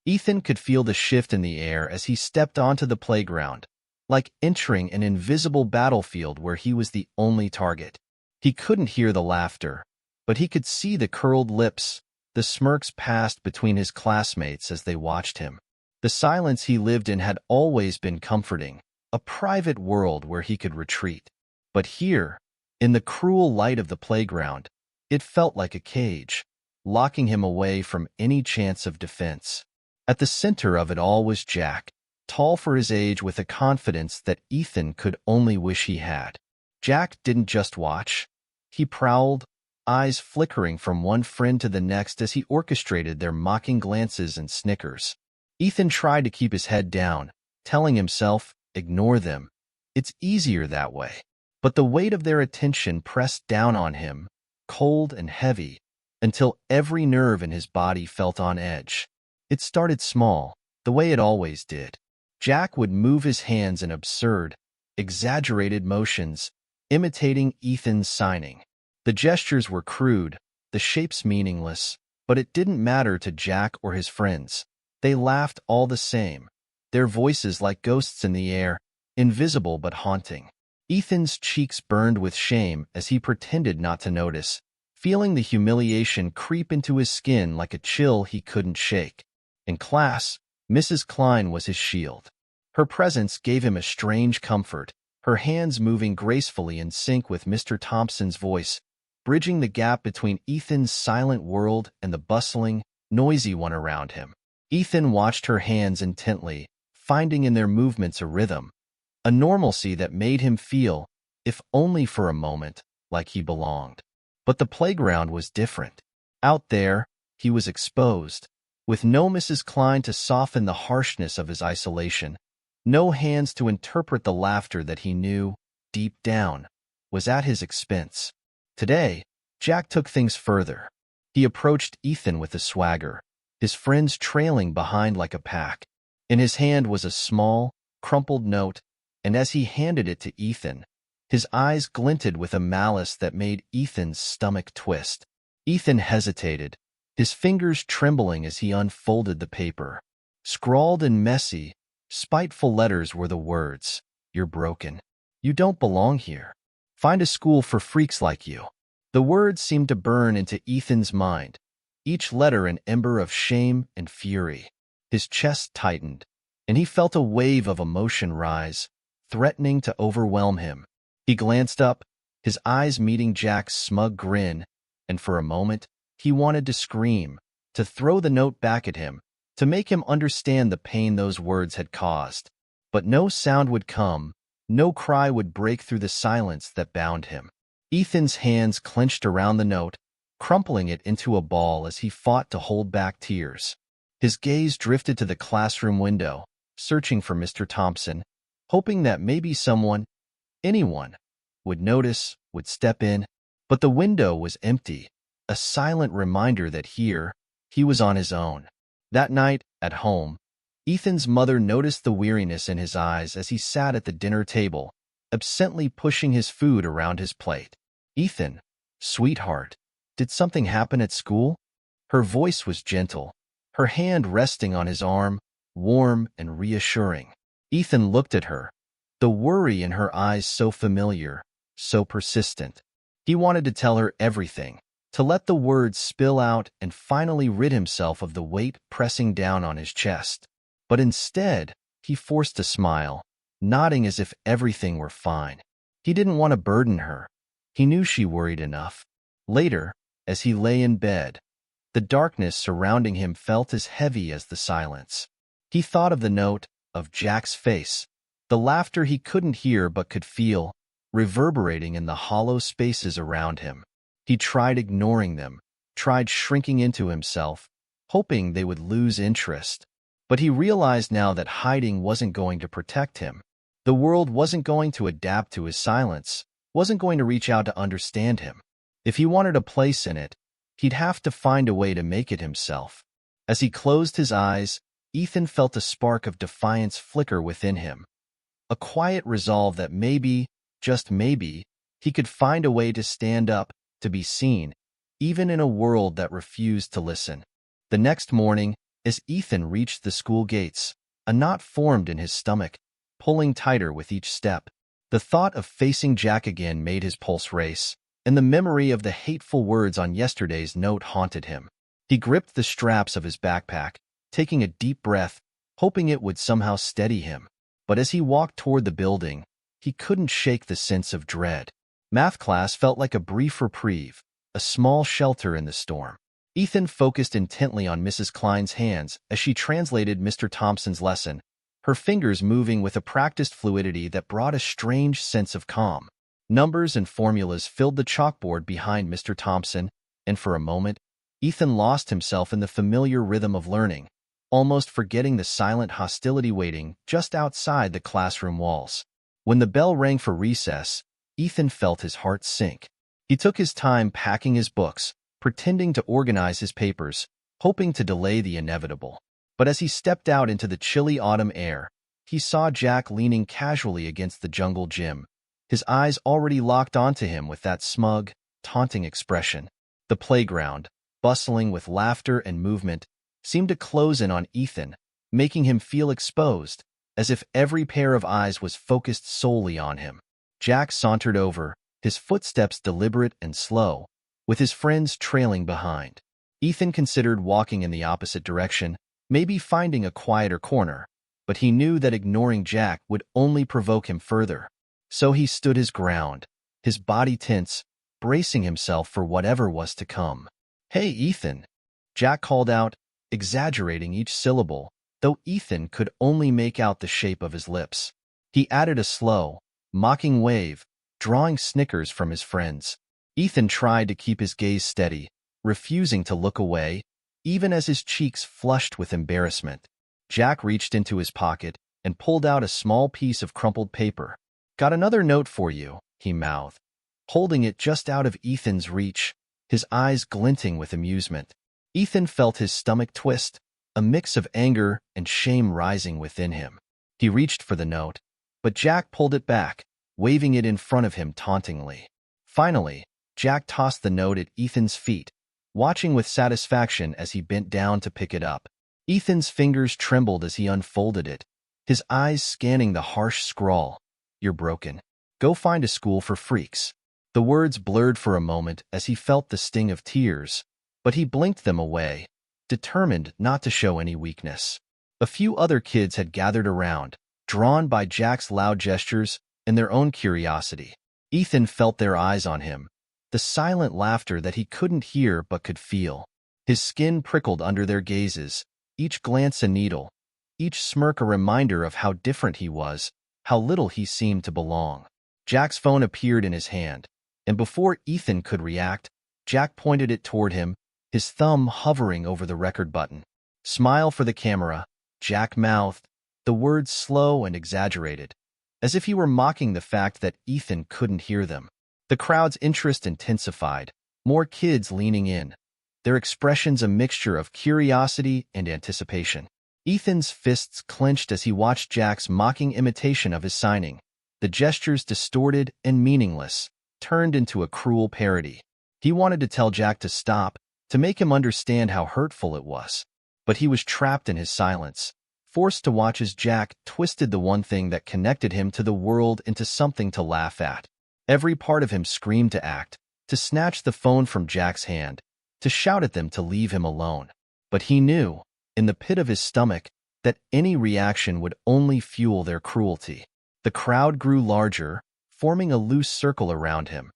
Ethan could feel the shift in the air as he stepped onto the playground, like entering an invisible battlefield where he was the only target. He couldn't hear the laughter, but he could see the curled lips, the smirks passed between his classmates as they watched him. The silence he lived in had always been comforting, a private world where he could retreat. But here, in the cruel light of the playground, it felt like a cage, locking him away from any chance of defense. At the center of it all was Jack, tall for his age with a confidence that Ethan could only wish he had. Jack didn't just watch. He prowled, eyes flickering from one friend to the next as he orchestrated their mocking glances and snickers. Ethan tried to keep his head down, telling himself, ignore them. It's easier that way. But the weight of their attention pressed down on him, cold and heavy, until every nerve in his body felt on edge. It started small, the way it always did. Jack would move his hands in absurd, exaggerated motions, imitating Ethan's signing. The gestures were crude, the shapes meaningless, but it didn't matter to Jack or his friends. They laughed all the same, their voices like ghosts in the air, invisible but haunting. Ethan's cheeks burned with shame as he pretended not to notice, feeling the humiliation creep into his skin like a chill he couldn't shake. In class, Mrs. Klein was his shield. Her presence gave him a strange comfort, her hands moving gracefully in sync with Mr. Thompson's voice, bridging the gap between Ethan's silent world and the bustling, noisy one around him. Ethan watched her hands intently, finding in their movements a rhythm, a normalcy that made him feel, if only for a moment, like he belonged. But the playground was different. Out there, he was exposed, with no Mrs. Klein to soften the harshness of his isolation, no hands to interpret the laughter that he knew, deep down, was at his expense. Today, Jack took things further. He approached Ethan with a swagger, his friends trailing behind like a pack. In his hand was a small, crumpled note, and as he handed it to Ethan, his eyes glinted with a malice that made Ethan's stomach twist. Ethan hesitated, his fingers trembling as he unfolded the paper. Scrawled in messy, spiteful letters were the words, "You're broken. You don't belong here. Find a school for freaks like you." The words seemed to burn into Ethan's mind, each letter an ember of shame and fury. His chest tightened, and he felt a wave of emotion rise, threatening to overwhelm him. He glanced up, his eyes meeting Jack's smug grin, and for a moment, he wanted to scream, to throw the note back at him, to make him understand the pain those words had caused. But no sound would come, no cry would break through the silence that bound him. Ethan's hands clenched around the note, crumpling it into a ball as he fought to hold back tears. His gaze drifted to the classroom window, searching for Mr. Thompson, hoping that maybe someone, anyone, would notice, would step in. But the window was empty, a silent reminder that here, he was on his own. That night, at home, Ethan's mother noticed the weariness in his eyes as he sat at the dinner table, absently pushing his food around his plate. "Ethan, sweetheart, did something happen at school?" Her voice was gentle, her hand resting on his arm, warm and reassuring. Ethan looked at her, the worry in her eyes so familiar, so persistent. He wanted to tell her everything, to let the words spill out and finally rid himself of the weight pressing down on his chest. But instead, he forced a smile, nodding as if everything were fine. He didn't want to burden her. He knew she worried enough. Later, as he lay in bed, the darkness surrounding him felt as heavy as the silence. He thought of the note, of Jack's face, the laughter he couldn't hear but could feel, reverberating in the hollow spaces around him. He tried ignoring them, tried shrinking into himself, hoping they would lose interest. But he realized now that hiding wasn't going to protect him. The world wasn't going to adapt to his silence, wasn't going to reach out to understand him. If he wanted a place in it, he'd have to find a way to make it himself. As he closed his eyes, Ethan felt a spark of defiance flicker within him. A quiet resolve that maybe, just maybe, he could find a way to stand up, to be seen, even in a world that refused to listen. The next morning, As Ethan reached the school gates, a knot formed in his stomach, pulling tighter with each step. The thought of facing Jack again made his pulse race, and the memory of the hateful words on yesterday's note haunted him. He gripped the straps of his backpack, taking a deep breath, hoping it would somehow steady him. But as he walked toward the building, he couldn't shake the sense of dread. Math class felt like a brief reprieve, a small shelter in the storm. Ethan focused intently on Mrs. Klein's hands as she translated Mr. Thompson's lesson, her fingers moving with a practiced fluidity that brought a strange sense of calm. Numbers and formulas filled the chalkboard behind Mr. Thompson, and for a moment, Ethan lost himself in the familiar rhythm of learning, almost forgetting the silent hostility waiting just outside the classroom walls. When the bell rang for recess, Ethan felt his heart sink. He took his time packing his books, pretending to organize his papers, hoping to delay the inevitable. But as he stepped out into the chilly autumn air, he saw Jack leaning casually against the jungle gym, his eyes already locked onto him with that smug, taunting expression. The playground, bustling with laughter and movement, seemed to close in on Ethan, making him feel exposed, as if every pair of eyes was focused solely on him. Jack sauntered over, his footsteps deliberate and slow, with his friends trailing behind. Ethan considered walking in the opposite direction, maybe finding a quieter corner, but he knew that ignoring Jack would only provoke him further. So he stood his ground, his body tense, bracing himself for whatever was to come. "Hey, Ethan," Jack called out, exaggerating each syllable, though Ethan could only make out the shape of his lips. He added a slow, mocking wave, drawing snickers from his friends. Ethan tried to keep his gaze steady, refusing to look away, even as his cheeks flushed with embarrassment. Jack reached into his pocket and pulled out a small piece of crumpled paper. "Got another note for you," he mouthed, holding it just out of Ethan's reach, his eyes glinting with amusement. Ethan felt his stomach twist, a mix of anger and shame rising within him. He reached for the note, but Jack pulled it back, waving it in front of him tauntingly. Finally, Jack tossed the note at Ethan's feet, watching with satisfaction as he bent down to pick it up. Ethan's fingers trembled as he unfolded it, his eyes scanning the harsh scrawl. "You're broken. Go find a school for freaks." The words blurred for a moment as he felt the sting of tears, but he blinked them away, determined not to show any weakness. A few other kids had gathered around, drawn by Jack's loud gestures and their own curiosity. Ethan felt their eyes on him, the silent laughter that he couldn't hear but could feel. His skin prickled under their gazes, each glance a needle, each smirk a reminder of how different he was, how little he seemed to belong. Jack's phone appeared in his hand, and before Ethan could react, Jack pointed it toward him, his thumb hovering over the record button. "Smile for the camera," Jack mouthed, the words slow and exaggerated, as if he were mocking the fact that Ethan couldn't hear them. The crowd's interest intensified, more kids leaning in, their expressions a mixture of curiosity and anticipation. Ethan's fists clenched as he watched Jack's mocking imitation of his signing, the gestures distorted and meaningless, turned into a cruel parody. He wanted to tell Jack to stop, to make him understand how hurtful it was. But he was trapped in his silence, forced to watch as Jack twisted the one thing that connected him to the world into something to laugh at. Every part of him screamed to act, to snatch the phone from Jack's hand, to shout at them to leave him alone. But he knew, in the pit of his stomach, that any reaction would only fuel their cruelty. The crowd grew larger, forming a loose circle around him,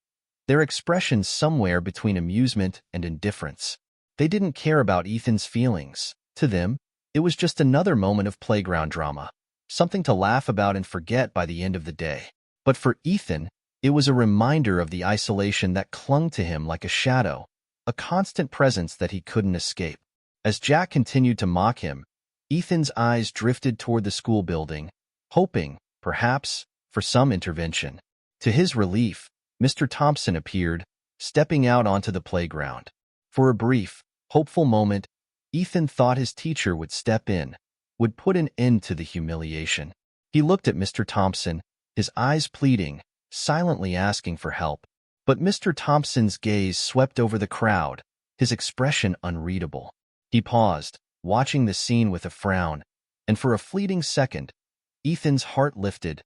their expressions somewhere between amusement and indifference. They didn't care about Ethan's feelings. To them, it was just another moment of playground drama, something to laugh about and forget by the end of the day. But for Ethan, it was a reminder of the isolation that clung to him like a shadow, a constant presence that he couldn't escape. As Jack continued to mock him, Ethan's eyes drifted toward the school building, hoping, perhaps, for some intervention. To his relief, Mr. Thompson appeared, stepping out onto the playground. For a brief, hopeful moment, Ethan thought his teacher would step in, would put an end to the humiliation. He looked at Mr. Thompson, his eyes pleading, silently asking for help. But Mr. Thompson's gaze swept over the crowd, his expression unreadable. He paused, watching the scene with a frown, and for a fleeting second, Ethan's heart lifted,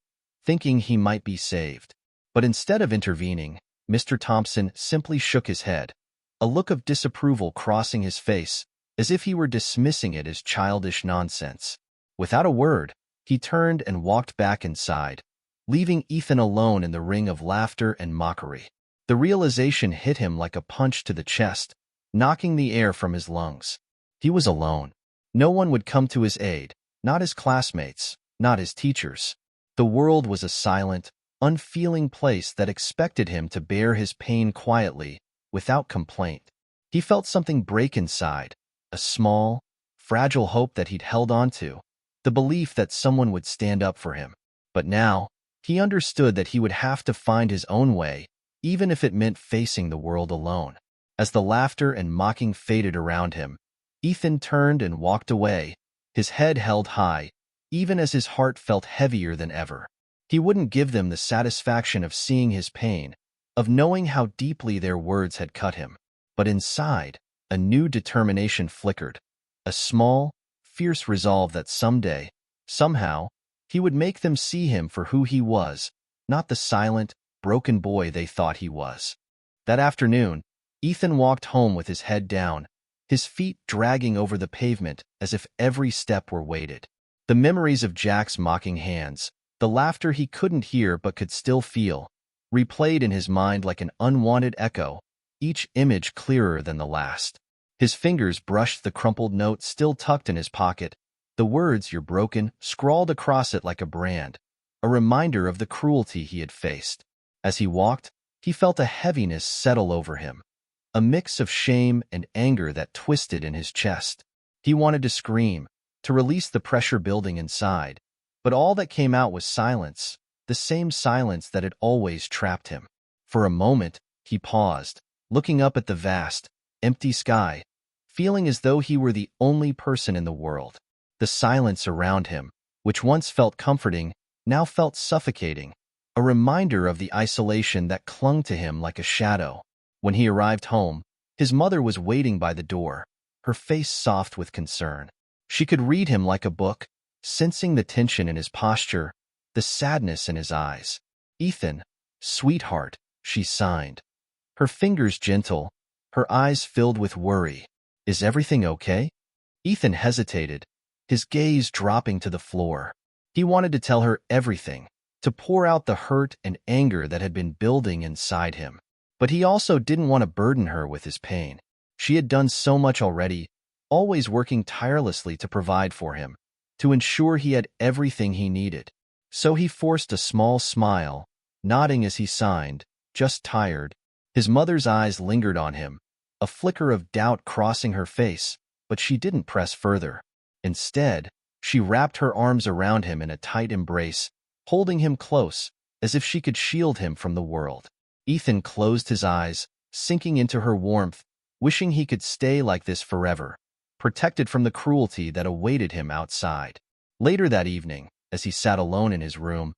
thinking he might be saved. But instead of intervening, Mr. Thompson simply shook his head, a look of disapproval crossing his face, as if he were dismissing it as childish nonsense. Without a word, he turned and walked back inside, leaving Ethan alone in the ring of laughter and mockery. The realization hit him like a punch to the chest, knocking the air from his lungs. He was alone. No one would come to his aid, not his classmates, not his teachers. The world was a silent, unfeeling place that expected him to bear his pain quietly, without complaint. He felt something break inside, a small, fragile hope that he'd held on to, the belief that someone would stand up for him. But now, he understood that he would have to find his own way, even if it meant facing the world alone. As the laughter and mocking faded around him, Ethan turned and walked away, his head held high, even as his heart felt heavier than ever. He wouldn't give them the satisfaction of seeing his pain, of knowing how deeply their words had cut him. But inside, a new determination flickered, a small, fierce resolve that someday, somehow, he would make them see him for who he was, not the silent, broken boy they thought he was. That afternoon, Ethan walked home with his head down, his feet dragging over the pavement as if every step were weighted. The memories of Jack's mocking hands, the laughter he couldn't hear but could still feel, replayed in his mind like an unwanted echo, each image clearer than the last. His fingers brushed the crumpled note still tucked in his pocket, the words "You're broken" scrawled across it like a brand, a reminder of the cruelty he had faced. As he walked, he felt a heaviness settle over him, a mix of shame and anger that twisted in his chest. He wanted to scream, to release the pressure building inside, but all that came out was silence, the same silence that had always trapped him. For a moment, he paused, looking up at the vast, empty sky, feeling as though he were the only person in the world. The silence around him, which once felt comforting, now felt suffocating, a reminder of the isolation that clung to him like a shadow. When he arrived home, his mother was waiting by the door, her face soft with concern. She could read him like a book, sensing the tension in his posture, the sadness in his eyes. "Ethan, sweetheart," she signed, her fingers gentle, her eyes filled with worry. "Is everything okay?" Ethan hesitated, his gaze dropping to the floor. He wanted to tell her everything, to pour out the hurt and anger that had been building inside him. But he also didn't want to burden her with his pain. She had done so much already, always working tirelessly to provide for him, to ensure he had everything he needed. So he forced a small smile, nodding as he signed, "Just tired." His mother's eyes lingered on him, a flicker of doubt crossing her face, but she didn't press further. Instead, she wrapped her arms around him in a tight embrace, holding him close, as if she could shield him from the world. Ethan closed his eyes, sinking into her warmth, wishing he could stay like this forever, protected from the cruelty that awaited him outside. Later that evening, as he sat alone in his room,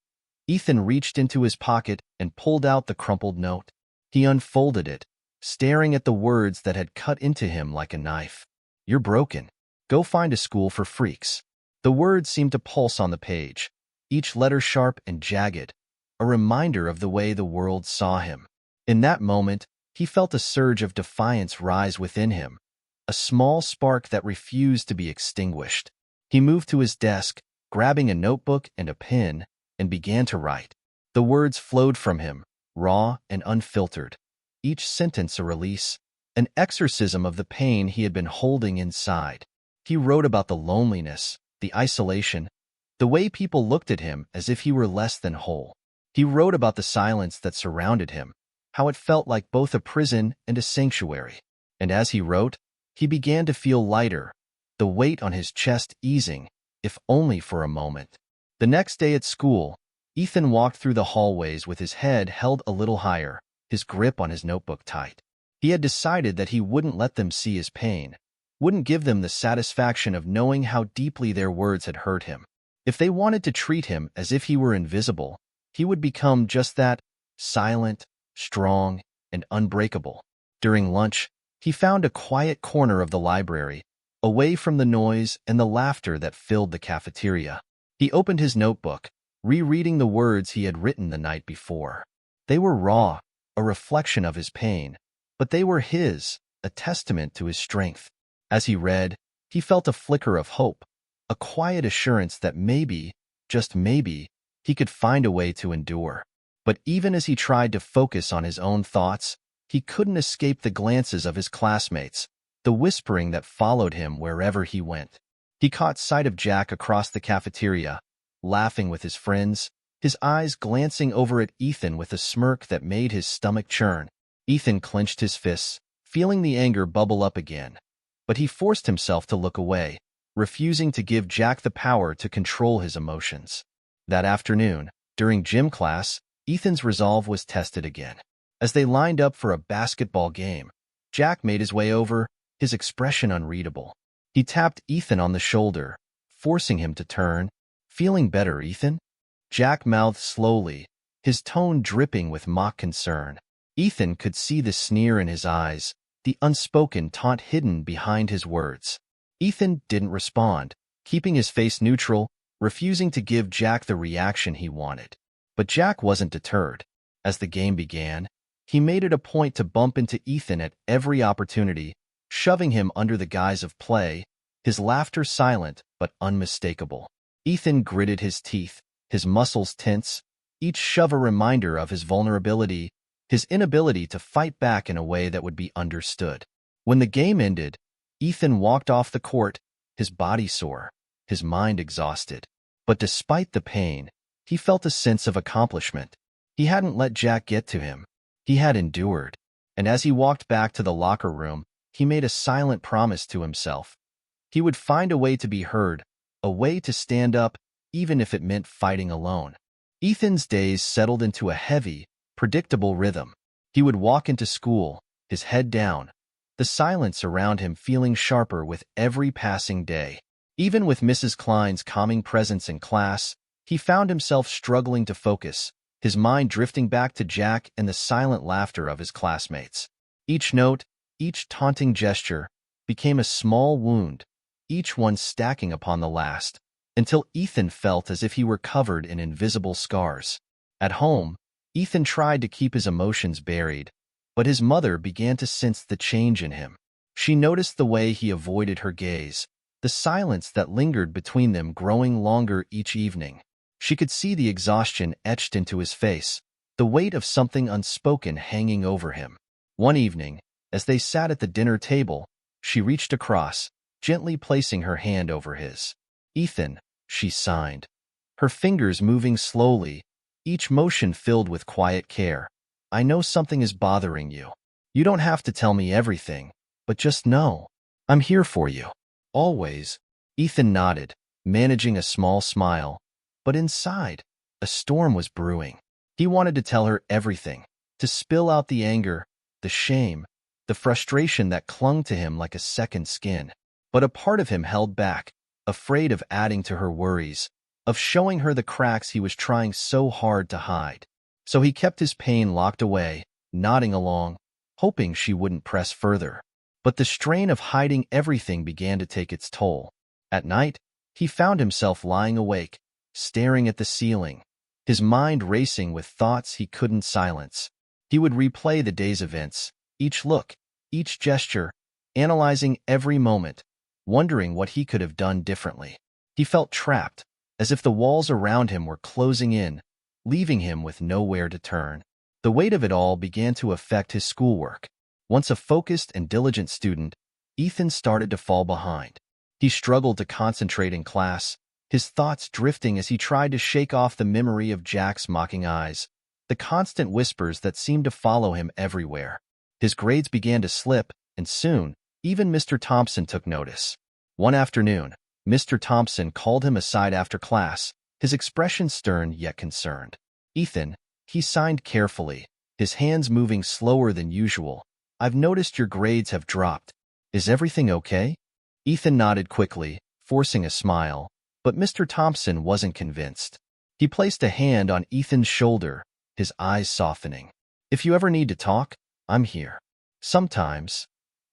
Ethan reached into his pocket and pulled out the crumpled note. He unfolded it, staring at the words that had cut into him like a knife. "You're broken. Go find a school for freaks." The words seemed to pulse on the page, each letter sharp and jagged, a reminder of the way the world saw him. In that moment, he felt a surge of defiance rise within him, a small spark that refused to be extinguished. He moved to his desk, grabbing a notebook and a pen, and began to write. The words flowed from him, raw and unfiltered, each sentence a release, an exorcism of the pain he had been holding inside. He wrote about the loneliness, the isolation, the way people looked at him as if he were less than whole. He wrote about the silence that surrounded him, how it felt like both a prison and a sanctuary. And as he wrote, he began to feel lighter, the weight on his chest easing, if only for a moment. The next day at school, Ethan walked through the hallways with his head held a little higher, his grip on his notebook tight. He had decided that he wouldn't let them see his pain, wouldn't give them the satisfaction of knowing how deeply their words had hurt him. If they wanted to treat him as if he were invisible, he would become just that, silent, strong, and unbreakable. During lunch, he found a quiet corner of the library, away from the noise and the laughter that filled the cafeteria. He opened his notebook, rereading the words he had written the night before. They were raw, a reflection of his pain, but they were his, a testament to his strength. As he read, he felt a flicker of hope, a quiet assurance that maybe, just maybe, he could find a way to endure. But even as he tried to focus on his own thoughts, he couldn't escape the glances of his classmates, the whispering that followed him wherever he went. He caught sight of Jack across the cafeteria, laughing with his friends, his eyes glancing over at Ethan with a smirk that made his stomach churn. Ethan clenched his fists, feeling the anger bubble up again. But he forced himself to look away, refusing to give Jack the power to control his emotions. That afternoon, during gym class, Ethan's resolve was tested again. As they lined up for a basketball game, Jack made his way over, his expression unreadable. He tapped Ethan on the shoulder, forcing him to turn. "Feeling better, Ethan?" Jack mouthed slowly, his tone dripping with mock concern. Ethan could see the sneer in his eyes, the unspoken taunt hidden behind his words. Ethan didn't respond, keeping his face neutral, refusing to give Jack the reaction he wanted. But Jack wasn't deterred. As the game began, he made it a point to bump into Ethan at every opportunity, shoving him under the guise of play, his laughter silent but unmistakable. Ethan gritted his teeth, his muscles tense, each shove a reminder of his vulnerability, his inability to fight back in a way that would be understood. When the game ended, Ethan walked off the court, his body sore, his mind exhausted. But despite the pain, he felt a sense of accomplishment. He hadn't let Jack get to him. He had endured. And as he walked back to the locker room, he made a silent promise to himself. He would find a way to be heard, a way to stand up, even if it meant fighting alone. Ethan's days settled into a heavy, predictable rhythm. He would walk into school, his head down, the silence around him feeling sharper with every passing day. Even with Mrs. Klein's calming presence in class, he found himself struggling to focus, his mind drifting back to Jack and the silent laughter of his classmates. Each note, each taunting gesture, became a small wound, each one stacking upon the last, until Ethan felt as if he were covered in invisible scars. At home, Ethan tried to keep his emotions buried, but his mother began to sense the change in him. She noticed the way he avoided her gaze, the silence that lingered between them growing longer each evening. She could see the exhaustion etched into his face, the weight of something unspoken hanging over him. One evening, as they sat at the dinner table, she reached across, gently placing her hand over his. "Ethan," she signed, her fingers moving slowly, each motion filled with quiet care. "I know something is bothering you. You don't have to tell me everything, but just know, I'm here for you. Always." Ethan nodded, managing a small smile, but inside, a storm was brewing. He wanted to tell her everything, to spill out the anger, the shame, the frustration that clung to him like a second skin. But a part of him held back, afraid of adding to her worries, of showing her the cracks he was trying so hard to hide. So he kept his pain locked away, nodding along, hoping she wouldn't press further. But the strain of hiding everything began to take its toll. At night, he found himself lying awake, staring at the ceiling, his mind racing with thoughts he couldn't silence. He would replay the day's events, each look, each gesture, analyzing every moment, wondering what he could have done differently. He felt trapped, as if the walls around him were closing in, leaving him with nowhere to turn. The weight of it all began to affect his schoolwork. Once a focused and diligent student, Ethan started to fall behind. He struggled to concentrate in class, his thoughts drifting as he tried to shake off the memory of Jack's mocking eyes, the constant whispers that seemed to follow him everywhere. His grades began to slip, and soon, even Mr. Thompson took notice. One afternoon, Mr. Thompson called him aside after class, his expression stern yet concerned. "Ethan," he signed carefully, his hands moving slower than usual, "I've noticed your grades have dropped. Is everything okay?" Ethan nodded quickly, forcing a smile, but Mr. Thompson wasn't convinced. He placed a hand on Ethan's shoulder, his eyes softening. "If you ever need to talk, I'm here. Sometimes,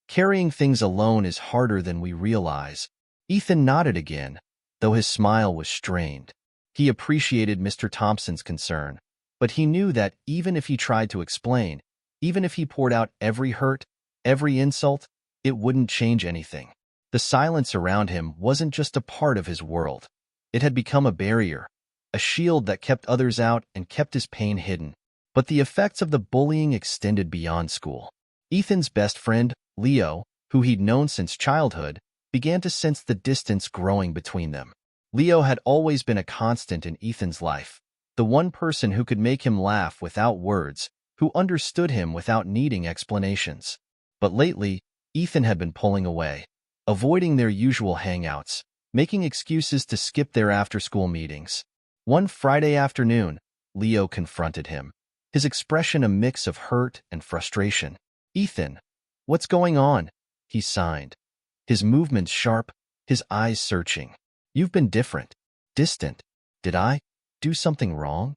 Carrying things alone is harder than we realize. Ethan nodded again, though his smile was strained. He appreciated Mr. Thompson's concern, but he knew that even if he tried to explain, even if he poured out every hurt, every insult, it wouldn't change anything. The silence around him wasn't just a part of his world. It had become a barrier, a shield that kept others out and kept his pain hidden. But the effects of the bullying extended beyond school. Ethan's best friend, Leo, who he'd known since childhood, began to sense the distance growing between them. Leo had always been a constant in Ethan's life, the one person who could make him laugh without words, who understood him without needing explanations. But lately, Ethan had been pulling away, avoiding their usual hangouts, making excuses to skip their after-school meetings. One Friday afternoon, Leo confronted him, his expression a mix of hurt and frustration. "Ethan, what's going on?" he signed, his movements sharp, his eyes searching. "You've been different, distant. Did I do something wrong?"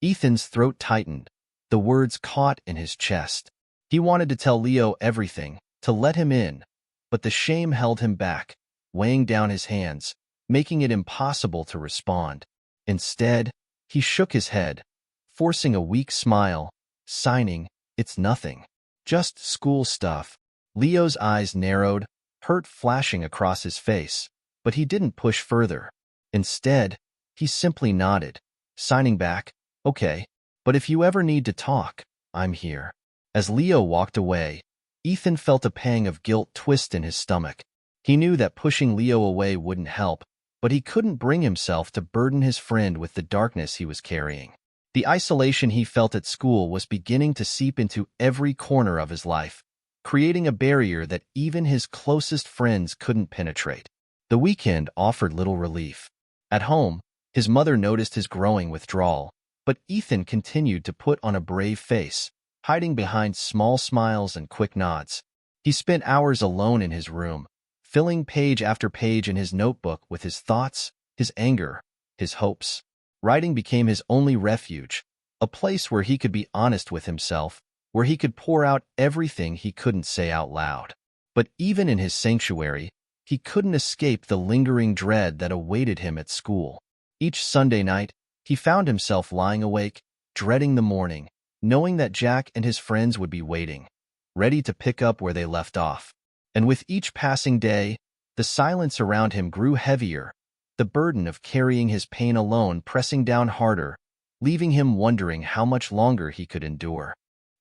Ethan's throat tightened, the words caught in his chest. He wanted to tell Leo everything, to let him in, but the shame held him back, weighing down his hands, making it impossible to respond. Instead, he shook his head, forcing a weak smile, signing, "It's nothing. Just school stuff." Leo's eyes narrowed, hurt flashing across his face, but he didn't push further. Instead, he simply nodded, signing back, "Okay, but if you ever need to talk, I'm here." As Leo walked away, Ethan felt a pang of guilt twist in his stomach. He knew that pushing Leo away wouldn't help, but he couldn't bring himself to burden his friend with the darkness he was carrying. The isolation he felt at school was beginning to seep into every corner of his life, creating a barrier that even his closest friends couldn't penetrate. The weekend offered little relief. At home, his mother noticed his growing withdrawal, but Ethan continued to put on a brave face, hiding behind small smiles and quick nods. He spent hours alone in his room, filling page after page in his notebook with his thoughts, his anger, his hopes. Writing became his only refuge, a place where he could be honest with himself, where he could pour out everything he couldn't say out loud. But even in his sanctuary, he couldn't escape the lingering dread that awaited him at school. Each Sunday night, he found himself lying awake, dreading the morning, knowing that Jack and his friends would be waiting, ready to pick up where they left off. And with each passing day, the silence around him grew heavier, the burden of carrying his pain alone pressing down harder, leaving him wondering how much longer he could endure.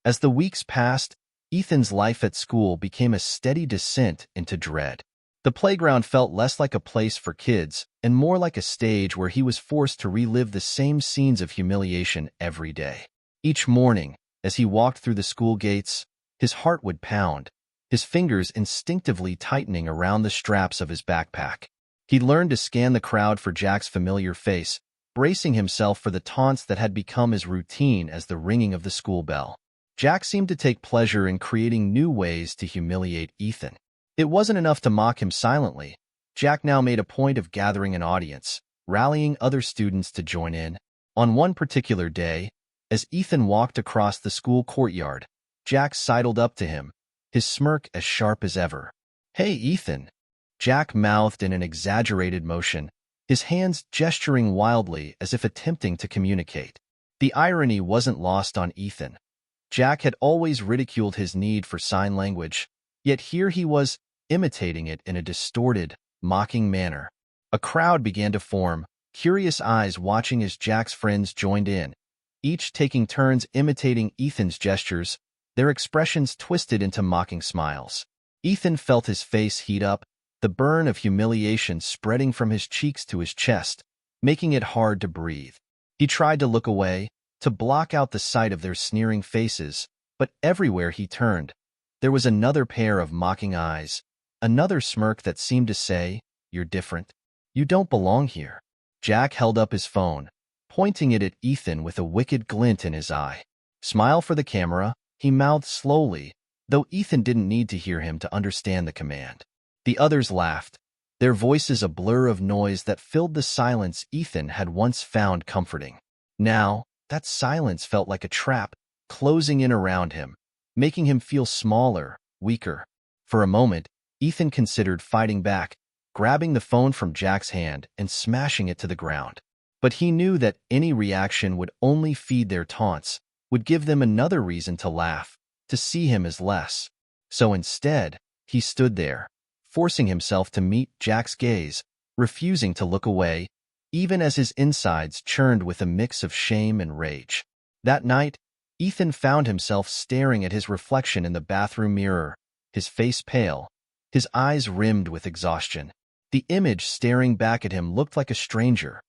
As the weeks passed, Ethan's life at school became a steady descent into dread. The playground felt less like a place for kids and more like a stage where he was forced to relive the same scenes of humiliation every day. Each morning, as he walked through the school gates, his heart would pound, his fingers instinctively tightening around the straps of his backpack. He learned to scan the crowd for Jack's familiar face, bracing himself for the taunts that had become as routine as the ringing of the school bell. Jack seemed to take pleasure in creating new ways to humiliate Ethan. It wasn't enough to mock him silently. Jack now made a point of gathering an audience, rallying other students to join in. On one particular day, as Ethan walked across the school courtyard, Jack sidled up to him, his smirk as sharp as ever. "Hey, Ethan," Jack mouthed in an exaggerated motion, his hands gesturing wildly as if attempting to communicate. The irony wasn't lost on Ethan. Jack had always ridiculed his need for sign language, yet here he was, imitating it in a distorted, mocking manner. A crowd began to form, curious eyes watching as Jack's friends joined in, each taking turns imitating Ethan's gestures, their expressions twisted into mocking smiles. Ethan felt his face heat up, the burn of humiliation spreading from his cheeks to his chest, making it hard to breathe. He tried to look away, to block out the sight of their sneering faces, but everywhere he turned, there was another pair of mocking eyes, another smirk that seemed to say, "You're different. You don't belong here." Jack held up his phone, pointing it at Ethan with a wicked glint in his eye. "Smile for the camera," he mouthed slowly, though Ethan didn't need to hear him to understand the command. The others laughed, their voices a blur of noise that filled the silence Ethan had once found comforting. Now, that silence felt like a trap, closing in around him, making him feel smaller, weaker. For a moment, Ethan considered fighting back, grabbing the phone from Jack's hand and smashing it to the ground. But he knew that any reaction would only feed their taunts, would give them another reason to laugh, to see him as less. So instead, he stood there, forcing himself to meet Jack's gaze, refusing to look away, even as his insides churned with a mix of shame and rage. That night, Ethan found himself staring at his reflection in the bathroom mirror, his face pale, his eyes rimmed with exhaustion. The image staring back at him looked like a stranger,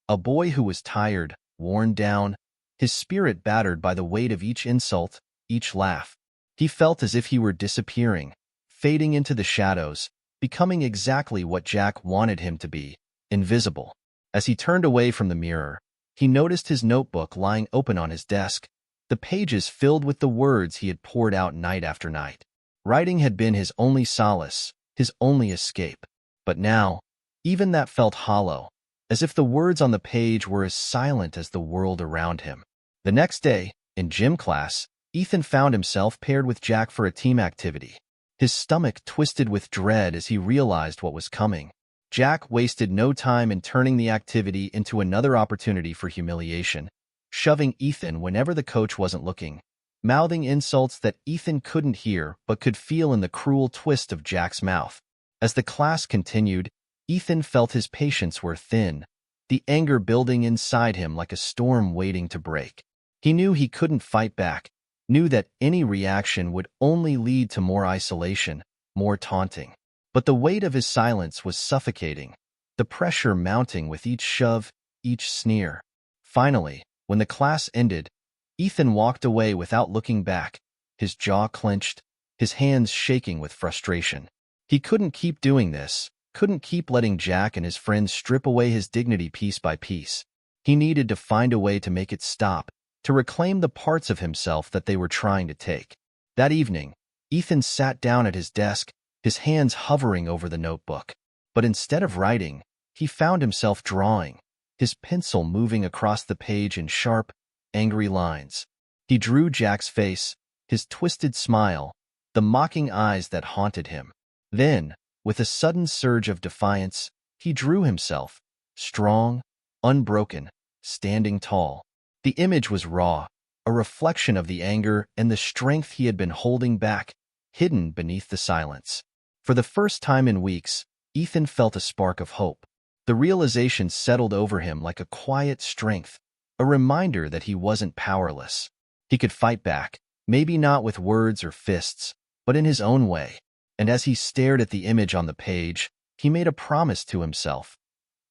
a boy who was tired, worn down, his spirit battered by the weight of each insult, each laugh. He felt as if he were disappearing, fading into the shadows, becoming exactly what Jack wanted him to be, invisible. As he turned away from the mirror, he noticed his notebook lying open on his desk, the pages filled with the words he had poured out night after night. Writing had been his only solace, his only escape. But now, even that felt hollow, as if the words on the page were as silent as the world around him. The next day, in gym class, Ethan found himself paired with Jack for a team activity. His stomach twisted with dread as he realized what was coming. Jack wasted no time in turning the activity into another opportunity for humiliation, shoving Ethan whenever the coach wasn't looking, mouthing insults that Ethan couldn't hear but could feel in the cruel twist of Jack's mouth. As the class continued, Ethan felt his patience wear thin, the anger building inside him like a storm waiting to break. He knew he couldn't fight back, knew that any reaction would only lead to more isolation, more taunting. But the weight of his silence was suffocating, the pressure mounting with each shove, each sneer. Finally, when the class ended, Ethan walked away without looking back, his jaw clenched, his hands shaking with frustration. He couldn't keep doing this, couldn't keep letting Jack and his friends strip away his dignity piece by piece. He needed to find a way to make it stop, to reclaim the parts of himself that they were trying to take. That evening, Ethan sat down at his desk, his hands hovering over the notebook. But instead of writing, he found himself drawing, his pencil moving across the page in sharp, angry lines. He drew Jack's face, his twisted smile, the mocking eyes that haunted him. Then, with a sudden surge of defiance, he drew himself, strong, unbroken, standing tall. The image was raw, a reflection of the anger and the strength he had been holding back, hidden beneath the silence. For the first time in weeks, Ethan felt a spark of hope. The realization settled over him like a quiet strength, a reminder that he wasn't powerless. He could fight back, maybe not with words or fists, but in his own way. And as he stared at the image on the page, he made a promise to himself.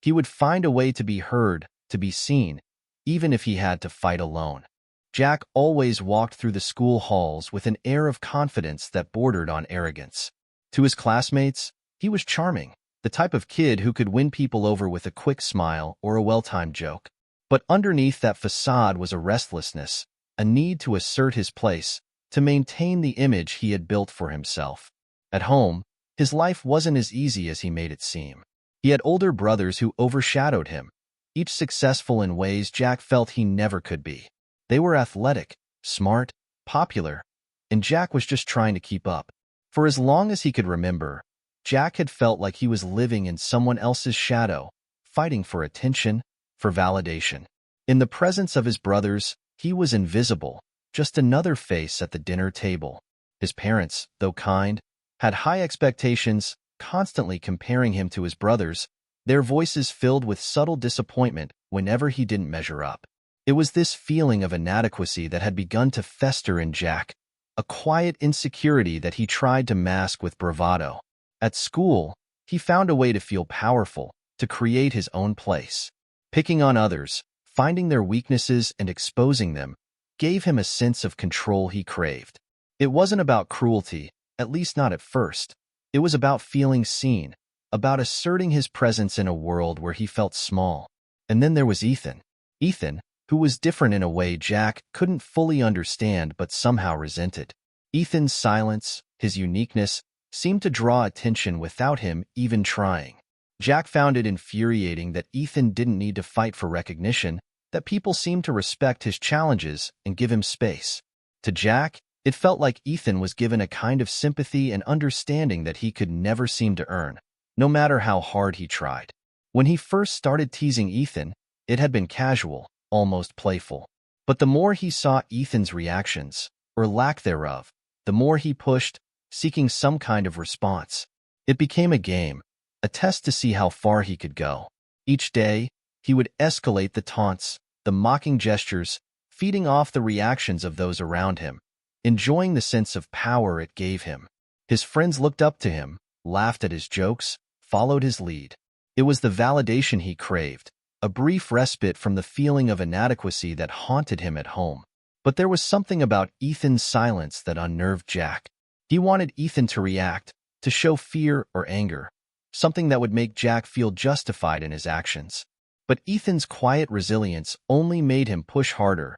He would find a way to be heard, to be seen, even if he had to fight alone. Jack always walked through the school halls with an air of confidence that bordered on arrogance. To his classmates, he was charming, the type of kid who could win people over with a quick smile or a well-timed joke. But underneath that facade was a restlessness, a need to assert his place, to maintain the image he had built for himself. At home, his life wasn't as easy as he made it seem. He had older brothers who overshadowed him, each successful in ways Jack felt he never could be. They were athletic, smart, popular, and Jack was just trying to keep up. For as long as he could remember, Jack had felt like he was living in someone else's shadow, fighting for attention, for validation. In the presence of his brothers, he was invisible, just another face at the dinner table. His parents, though kind, had high expectations, constantly comparing him to his brothers, their voices filled with subtle disappointment whenever he didn't measure up. It was this feeling of inadequacy that had begun to fester in Jack, a quiet insecurity that he tried to mask with bravado. At school, he found a way to feel powerful, to create his own place. Picking on others, finding their weaknesses and exposing them, gave him a sense of control he craved. It wasn't about cruelty, at least not at first. It was about feeling seen, about asserting his presence in a world where he felt small. And then there was Ethan. Ethan, who was different in a way Jack couldn't fully understand but somehow resented. Ethan's silence, his uniqueness, seemed to draw attention without him even trying. Jack found it infuriating that Ethan didn't need to fight for recognition, that people seemed to respect his challenges and give him space. To Jack, It felt like Ethan was given a kind of sympathy and understanding that he could never seem to earn, no matter how hard he tried. When he first started teasing Ethan, it had been casual, almost playful. But the more he saw Ethan's reactions, or lack thereof, the more he pushed, seeking some kind of response. It became a game, a test to see how far he could go. Each day, he would escalate the taunts, the mocking gestures, feeding off the reactions of those around him, enjoying the sense of power it gave him. His friends looked up to him, laughed at his jokes, followed his lead. It was the validation he craved, a brief respite from the feeling of inadequacy that haunted him at home. But there was something about Ethan's silence that unnerved Jack. He wanted Ethan to react, to show fear or anger, something that would make Jack feel justified in his actions. But Ethan's quiet resilience only made him push harder,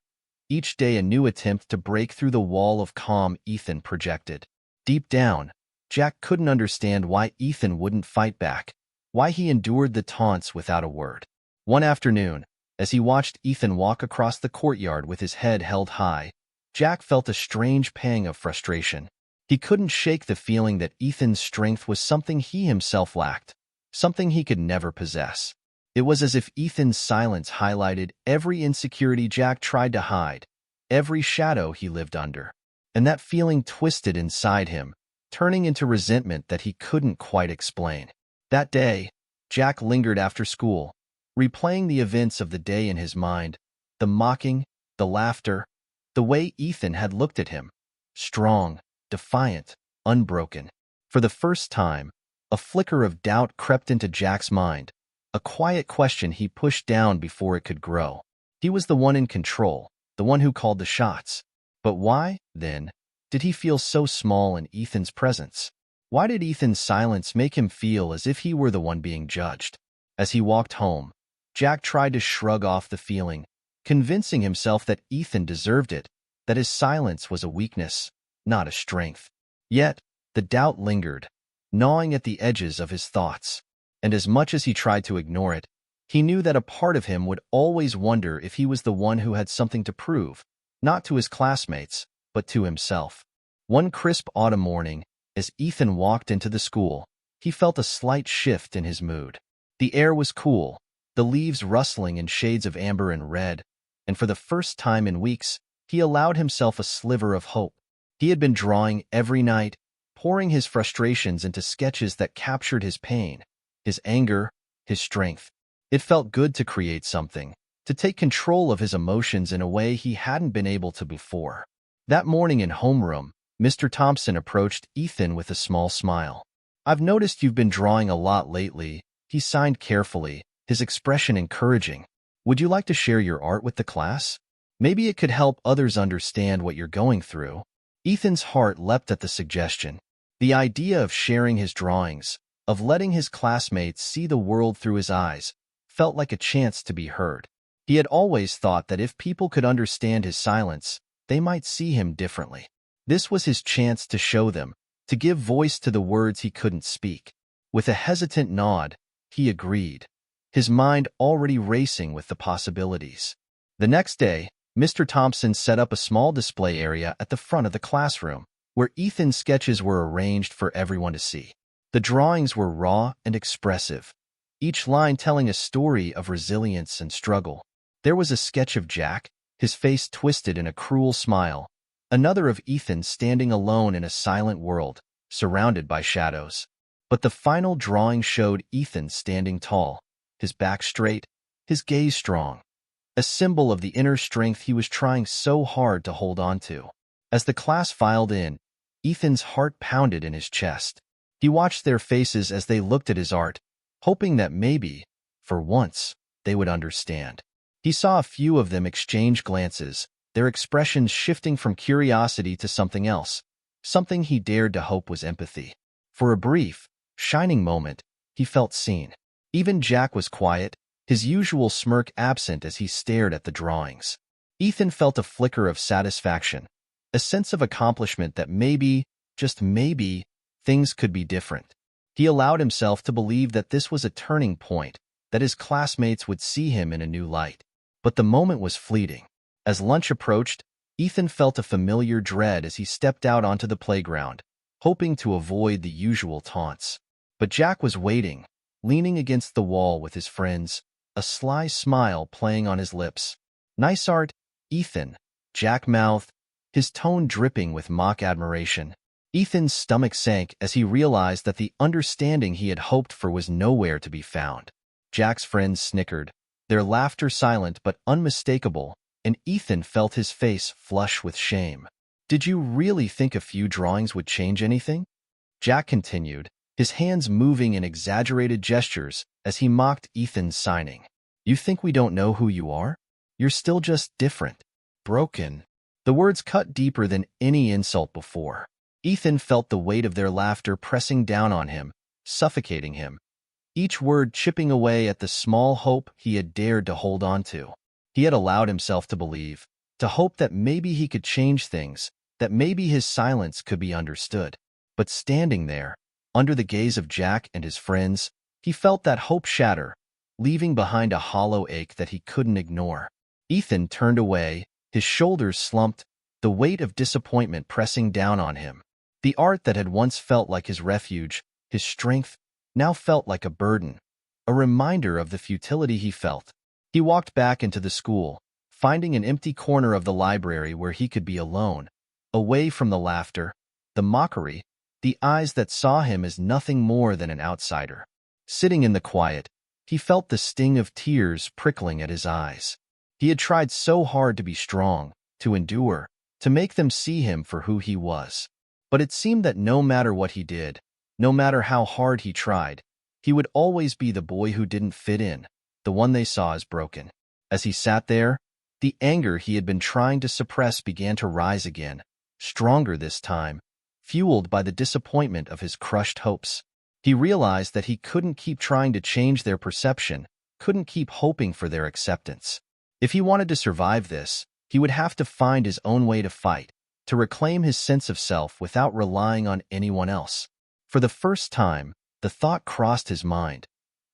each day a new attempt to break through the wall of calm Ethan projected. Deep down, Jack couldn't understand why Ethan wouldn't fight back, why he endured the taunts without a word. One afternoon, as he watched Ethan walk across the courtyard with his head held high, Jack felt a strange pang of frustration. He couldn't shake the feeling that Ethan's strength was something he himself lacked, something he could never possess. It was as if Ethan's silence highlighted every insecurity Jack tried to hide, every shadow he lived under. And that feeling twisted inside him, turning into resentment that he couldn't quite explain. That day, Jack lingered after school, replaying the events of the day in his mind, the mocking, the laughter, the way Ethan had looked at him, strong, defiant, unbroken. For the first time, a flicker of doubt crept into Jack's mind, a quiet question he pushed down before it could grow. He was the one in control, the one who called the shots. But why, then, did he feel so small in Ethan's presence? Why did Ethan's silence make him feel as if he were the one being judged? As he walked home, Jack tried to shrug off the feeling, convincing himself that Ethan deserved it, that his silence was a weakness, not a strength. Yet, the doubt lingered, gnawing at the edges of his thoughts. And as much as he tried to ignore it, he knew that a part of him would always wonder if he was the one who had something to prove, not to his classmates, but to himself. One crisp autumn morning, as Ethan walked into the school, he felt a slight shift in his mood. The air was cool, the leaves rustling in shades of amber and red, and for the first time in weeks, he allowed himself a sliver of hope. He had been drawing every night, pouring his frustrations into sketches that captured his pain, his anger, his strength. It felt good to create something, to take control of his emotions in a way he hadn't been able to before. That morning in homeroom, Mr. Thompson approached Ethan with a small smile. "I've noticed you've been drawing a lot lately," he signed carefully, his expression encouraging. "Would you like to share your art with the class? Maybe it could help others understand what you're going through." Ethan's heart leapt at the suggestion. The idea of sharing his drawings, of letting his classmates see the world through his eyes, felt like a chance to be heard. He had always thought that if people could understand his silence, they might see him differently. This was his chance to show them, to give voice to the words he couldn't speak. With a hesitant nod, he agreed, his mind already racing with the possibilities. The next day, Mr. Thompson set up a small display area at the front of the classroom, where Ethan's sketches were arranged for everyone to see. The drawings were raw and expressive, each line telling a story of resilience and struggle. There was a sketch of Jack, his face twisted in a cruel smile, another of Ethan standing alone in a silent world, surrounded by shadows. But the final drawing showed Ethan standing tall, his back straight, his gaze strong, a symbol of the inner strength he was trying so hard to hold on to. As the class filed in, Ethan's heart pounded in his chest. He watched their faces as they looked at his art, hoping that maybe, for once, they would understand. He saw a few of them exchange glances, their expressions shifting from curiosity to something else, something he dared to hope was empathy. For a brief, shining moment, he felt seen. Even Jack was quiet, his usual smirk absent as he stared at the drawings. Ethan felt a flicker of satisfaction, a sense of accomplishment that maybe, just maybe, things could be different. He allowed himself to believe that this was a turning point, that his classmates would see him in a new light. But the moment was fleeting. As lunch approached, Ethan felt a familiar dread as he stepped out onto the playground, hoping to avoid the usual taunts. But Jack was waiting, leaning against the wall with his friends, a sly smile playing on his lips. "Nice art, Ethan," Jack mouthed, his tone dripping with mock admiration. Ethan's stomach sank as he realized that the understanding he had hoped for was nowhere to be found. Jack's friends snickered, their laughter silent but unmistakable, and Ethan felt his face flush with shame. "Did you really think a few drawings would change anything?" Jack continued, his hands moving in exaggerated gestures as he mocked Ethan's signing. "You think we don't know who you are? You're still just different. Broken." The words cut deeper than any insult before. Ethan felt the weight of their laughter pressing down on him, suffocating him, each word chipping away at the small hope he had dared to hold on to. He had allowed himself to believe, to hope that maybe he could change things, that maybe his silence could be understood. But standing there, under the gaze of Jack and his friends, he felt that hope shatter, leaving behind a hollow ache that he couldn't ignore. Ethan turned away, his shoulders slumped, the weight of disappointment pressing down on him. The art that had once felt like his refuge, his strength, now felt like a burden, a reminder of the futility he felt. He walked back into the school, finding an empty corner of the library where he could be alone, away from the laughter, the mockery, the eyes that saw him as nothing more than an outsider. Sitting in the quiet, he felt the sting of tears prickling at his eyes. He had tried so hard to be strong, to endure, to make them see him for who he was. But it seemed that no matter what he did, no matter how hard he tried, he would always be the boy who didn't fit in, the one they saw as broken. As he sat there, the anger he had been trying to suppress began to rise again, stronger this time, fueled by the disappointment of his crushed hopes. He realized that he couldn't keep trying to change their perception, couldn't keep hoping for their acceptance. If he wanted to survive this, he would have to find his own way to fight, to reclaim his sense of self without relying on anyone else. For the first time, the thought crossed his mind.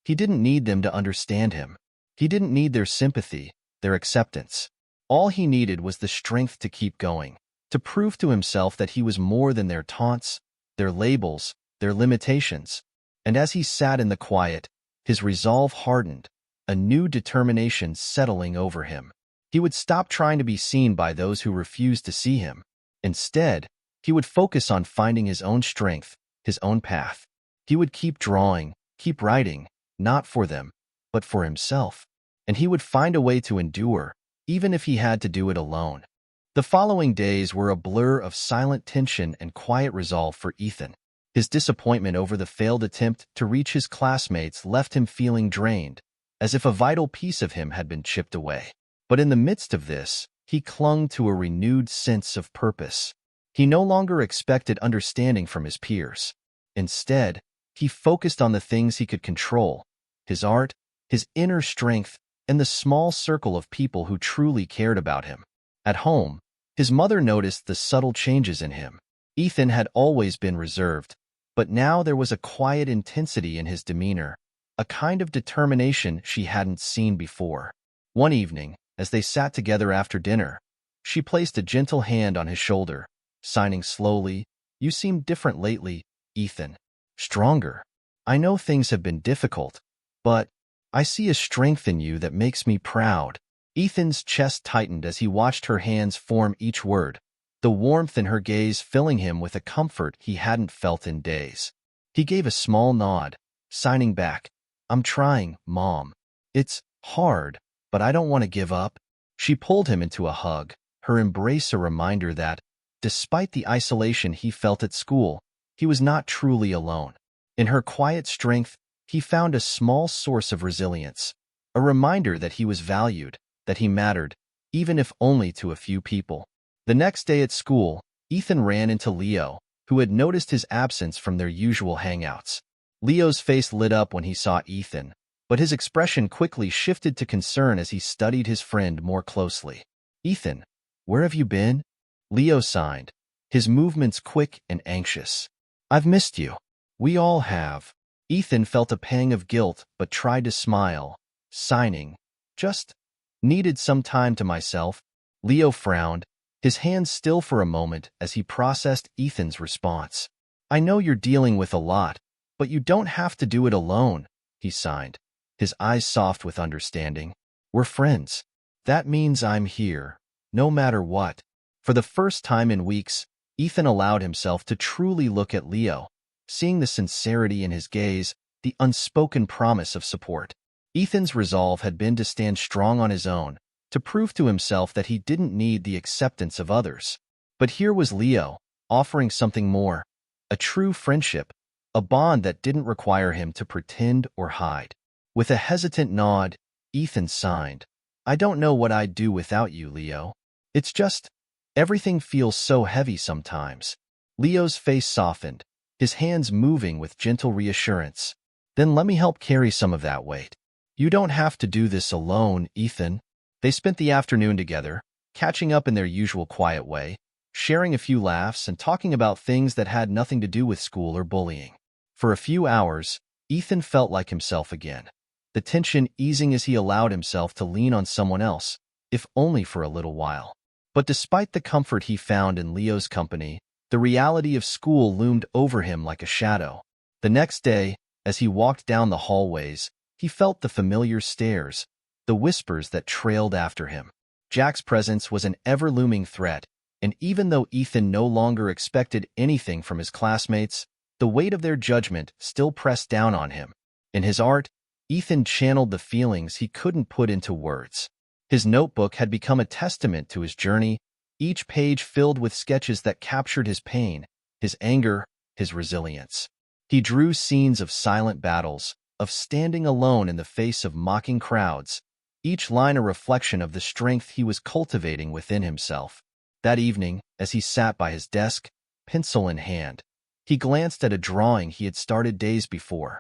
He didn't need them to understand him. He didn't need their sympathy, their acceptance. All he needed was the strength to keep going, to prove to himself that he was more than their taunts, their labels, their limitations. And as he sat in the quiet, his resolve hardened, a new determination settling over him. He would stop trying to be seen by those who refused to see him. Instead, he would focus on finding his own strength, his own path. He would keep drawing, keep writing, not for them, but for himself. And he would find a way to endure, even if he had to do it alone. The following days were a blur of silent tension and quiet resolve for Ethan. His disappointment over the failed attempt to reach his classmates left him feeling drained, as if a vital piece of him had been chipped away. But in the midst of this, he clung to a renewed sense of purpose. He no longer expected understanding from his peers. Instead, he focused on the things he could control, his art, his inner strength, and the small circle of people who truly cared about him. At home, his mother noticed the subtle changes in him. Ethan had always been reserved, but now there was a quiet intensity in his demeanor, a kind of determination she hadn't seen before. One evening, as they sat together after dinner, she placed a gentle hand on his shoulder, signing slowly, "You seem different lately, Ethan. Stronger. I know things have been difficult, but I see a strength in you that makes me proud." Ethan's chest tightened as he watched her hands form each word, the warmth in her gaze filling him with a comfort he hadn't felt in days. He gave a small nod, signing back, "I'm trying, Mom. It's hard, but I don't want to give up." She pulled him into a hug, her embrace a reminder that, despite the isolation he felt at school, he was not truly alone. In her quiet strength, he found a small source of resilience, a reminder that he was valued, that he mattered, even if only to a few people. The next day at school, Ethan ran into Leo, who had noticed his absence from their usual hangouts. Leo's face lit up when he saw Ethan, but his expression quickly shifted to concern as he studied his friend more closely. "Ethan, where have you been?" Leo sighed, his movements quick and anxious. "I've missed you." "We all have." Ethan felt a pang of guilt but tried to smile, signing, "Just needed some time to myself." Leo frowned, his hands still for a moment as he processed Ethan's response. "I know you're dealing with a lot, but you don't have to do it alone," he signed, his eyes soft with understanding. "We're friends. That means I'm here, no matter what." For the first time in weeks, Ethan allowed himself to truly look at Leo, seeing the sincerity in his gaze, the unspoken promise of support. Ethan's resolve had been to stand strong on his own, to prove to himself that he didn't need the acceptance of others. But here was Leo, offering something more, a true friendship, a bond that didn't require him to pretend or hide. With a hesitant nod, Ethan signed, "I don't know what I'd do without you, Leo. It's just, everything feels so heavy sometimes." Leo's face softened, his hands moving with gentle reassurance. "Then let me help carry some of that weight." "You don't have to do this alone, Ethan." They spent the afternoon together, catching up in their usual quiet way, sharing a few laughs and talking about things that had nothing to do with school or bullying. For a few hours, Ethan felt like himself again, the tension easing as he allowed himself to lean on someone else, if only for a little while. But despite the comfort he found in Leo's company, the reality of school loomed over him like a shadow. The next day, as he walked down the hallways, he felt the familiar stares, the whispers that trailed after him. Jack's presence was an ever-looming threat, and even though Ethan no longer expected anything from his classmates, the weight of their judgment still pressed down on him. In his art, Ethan channeled the feelings he couldn't put into words. His notebook had become a testament to his journey, each page filled with sketches that captured his pain, his anger, his resilience. He drew scenes of silent battles, of standing alone in the face of mocking crowds, each line a reflection of the strength he was cultivating within himself. That evening, as he sat by his desk, pencil in hand, he glanced at a drawing he had started days before.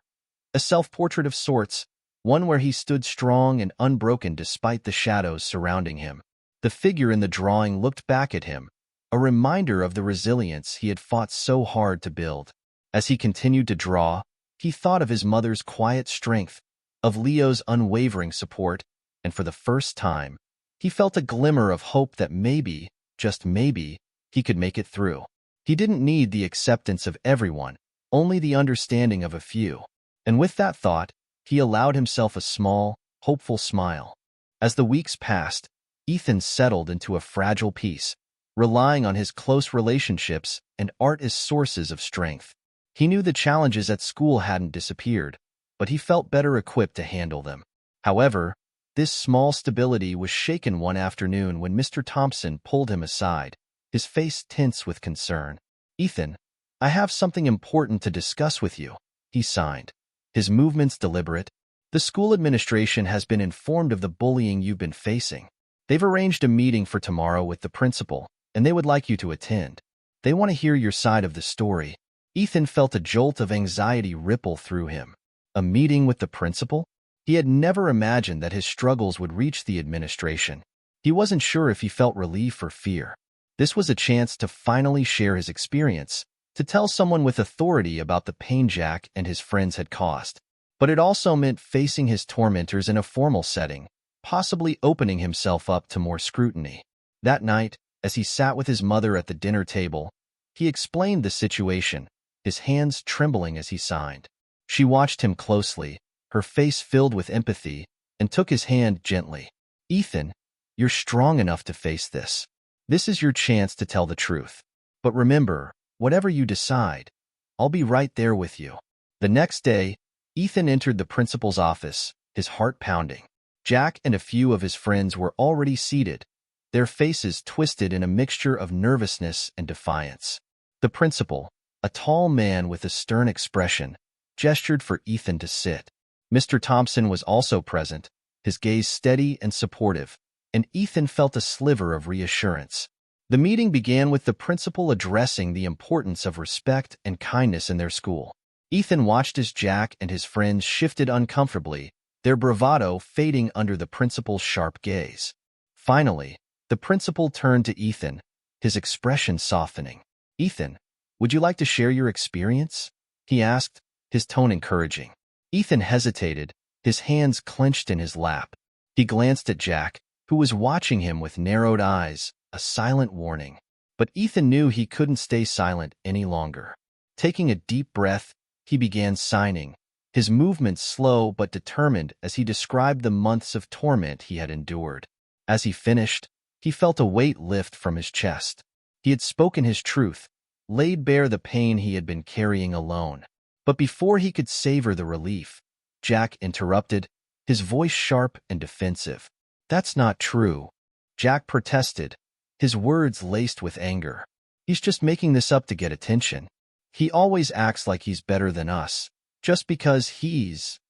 A self-portrait of sorts, one where he stood strong and unbroken despite the shadows surrounding him. The figure in the drawing looked back at him, a reminder of the resilience he had fought so hard to build. As he continued to draw, he thought of his mother's quiet strength, of Leo's unwavering support, and for the first time, he felt a glimmer of hope that maybe, just maybe, he could make it through. He didn't need the acceptance of everyone, only the understanding of a few. And with that thought, he allowed himself a small, hopeful smile. As the weeks passed, Ethan settled into a fragile peace, relying on his close relationships and art as sources of strength. He knew the challenges at school hadn't disappeared, but he felt better equipped to handle them. However, this small stability was shaken one afternoon when Mr. Thompson pulled him aside, his face tense with concern. "Ethan, I have something important to discuss with you," he signed, his movements deliberate. "The school administration has been informed of the bullying you've been facing. They've arranged a meeting for tomorrow with the principal, and they would like you to attend. They want to hear your side of the story." Ethan felt a jolt of anxiety ripple through him. A meeting with the principal? He had never imagined that his struggles would reach the administration. He wasn't sure if he felt relief or fear. This was a chance to finally share his experience, to tell someone with authority about the pain Jack and his friends had caused. But it also meant facing his tormentors in a formal setting, possibly opening himself up to more scrutiny. That night, as he sat with his mother at the dinner table, he explained the situation, his hands trembling as he signed. She watched him closely, her face filled with empathy, and took his hand gently. "Ethan, you're strong enough to face this. This is your chance to tell the truth. But remember, whatever you decide, I'll be right there with you." The next day, Ethan entered the principal's office, his heart pounding. Jack and a few of his friends were already seated, their faces twisted in a mixture of nervousness and defiance. The principal, a tall man with a stern expression, gestured for Ethan to sit. Mr. Thompson was also present, his gaze steady and supportive, and Ethan felt a sliver of reassurance. The meeting began with the principal addressing the importance of respect and kindness in their school. Ethan watched as Jack and his friends shifted uncomfortably, their bravado fading under the principal's sharp gaze. Finally, the principal turned to Ethan, his expression softening. "Ethan, would you like to share your experience?" he asked, his tone encouraging. Ethan hesitated, his hands clenched in his lap. He glanced at Jack, who was watching him with narrowed eyes, a silent warning. But Ethan knew he couldn't stay silent any longer. Taking a deep breath, he began signing, his movements slow but determined as he described the months of torment he had endured. As he finished, he felt a weight lift from his chest. He had spoken his truth, laid bare the pain he had been carrying alone. But before he could savor the relief, Jack interrupted, his voice sharp and defensive. "That's not true," Jack protested, his words laced with anger. "He's just making this up to get attention. He always acts like he's better than us, just because he's,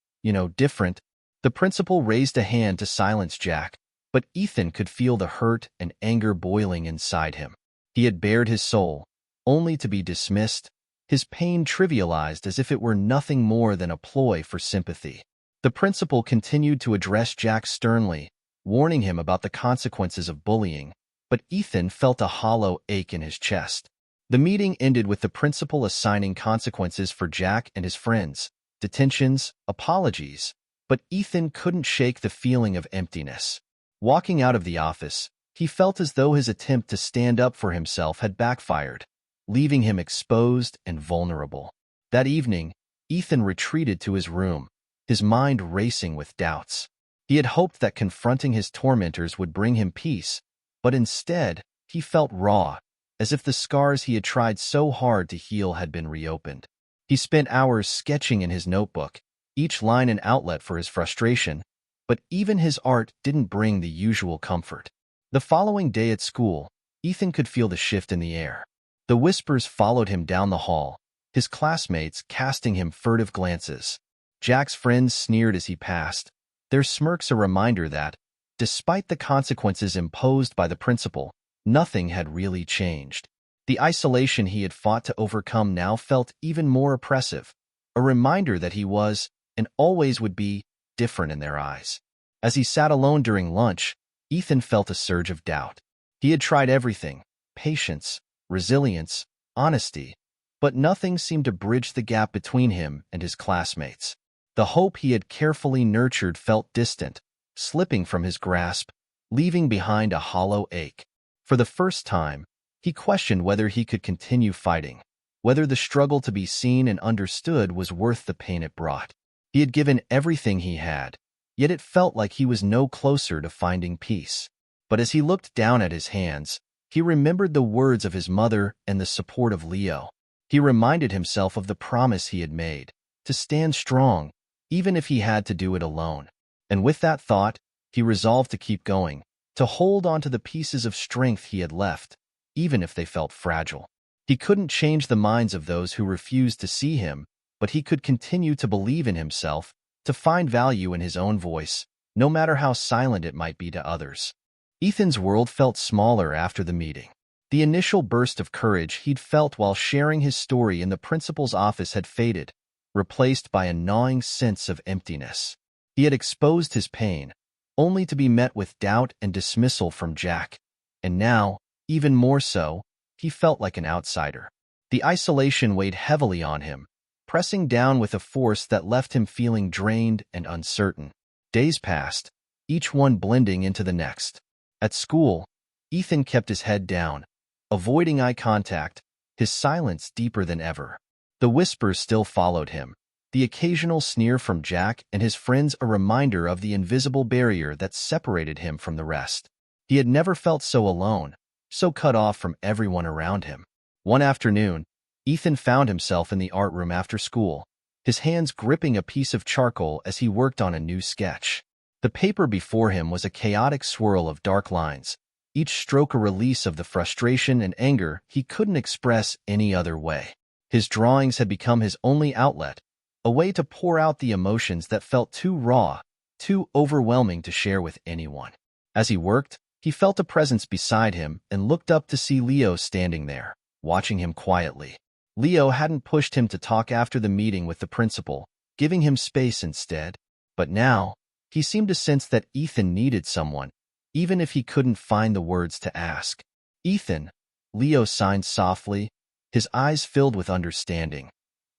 different." The principal raised a hand to silence Jack, but Ethan could feel the hurt and anger boiling inside him. He had bared his soul, only to be dismissed, his pain trivialized as if it were nothing more than a ploy for sympathy. The principal continued to address Jack sternly, warning him about the consequences of bullying, but Ethan felt a hollow ache in his chest. The meeting ended with the principal assigning consequences for Jack and his friends, detentions, apologies, but Ethan couldn't shake the feeling of emptiness. Walking out of the office, he felt as though his attempt to stand up for himself had backfired, leaving him exposed and vulnerable. That evening, Ethan retreated to his room, his mind racing with doubts. He had hoped that confronting his tormentors would bring him peace, but instead, he felt raw, as if the scars he had tried so hard to heal had been reopened. He spent hours sketching in his notebook, each line an outlet for his frustration, but even his art didn't bring the usual comfort. The following day at school, Ethan could feel the shift in the air. The whispers followed him down the hall, his classmates casting him furtive glances. Jack's friends sneered as he passed, their smirks a reminder that, despite the consequences imposed by the principal, nothing had really changed. The isolation he had fought to overcome now felt even more oppressive, a reminder that he was, and always would be, different in their eyes. As he sat alone during lunch, Ethan felt a surge of doubt. He had tried everything, patience, resilience, honesty, but nothing seemed to bridge the gap between him and his classmates. The hope he had carefully nurtured felt distant, slipping from his grasp, leaving behind a hollow ache. For the first time, he questioned whether he could continue fighting, whether the struggle to be seen and understood was worth the pain it brought. He had given everything he had, yet it felt like he was no closer to finding peace. But as he looked down at his hands, he remembered the words of his mother and the support of Leo. He reminded himself of the promise he had made, to stand strong, even if he had to do it alone. And with that thought, he resolved to keep going, to hold on to the pieces of strength he had left, even if they felt fragile. He couldn't change the minds of those who refused to see him, but he could continue to believe in himself, to find value in his own voice, no matter how silent it might be to others. Ethan's world felt smaller after the meeting. The initial burst of courage he'd felt while sharing his story in the principal's office had faded, replaced by a gnawing sense of emptiness. He had exposed his pain, only to be met with doubt and dismissal from Jack. And now, even more so, he felt like an outsider. The isolation weighed heavily on him, pressing down with a force that left him feeling drained and uncertain. Days passed, each one blending into the next. At school, Ethan kept his head down, avoiding eye contact, his silence deeper than ever. The whispers still followed him, the occasional sneer from Jack and his friends a reminder of the invisible barrier that separated him from the rest. He had never felt so alone, so cut off from everyone around him. One afternoon, Ethan found himself in the art room after school, his hands gripping a piece of charcoal as he worked on a new sketch. The paper before him was a chaotic swirl of dark lines, each stroke a release of the frustration and anger he couldn't express any other way. His drawings had become his only outlet, a way to pour out the emotions that felt too raw, too overwhelming to share with anyone. As he worked, he felt a presence beside him and looked up to see Leo standing there, watching him quietly. Leo hadn't pushed him to talk after the meeting with the principal, giving him space instead. But now, he seemed to sense that Ethan needed someone, even if he couldn't find the words to ask. "Ethan," Leo signed softly, his eyes filled with understanding.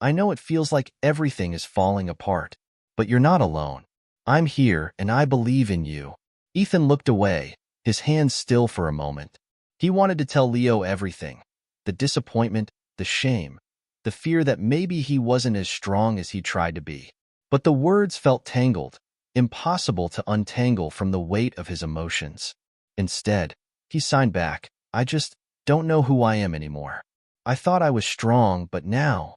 "I know it feels like everything is falling apart, but you're not alone. I'm here and I believe in you." Ethan looked away, his hands still for a moment. He wanted to tell Leo everything: the disappointment, the shame, the fear that maybe he wasn't as strong as he tried to be. But the words felt tangled, impossible to untangle from the weight of his emotions. Instead, he signed back, "I just don't know who I am anymore. I thought I was strong, but now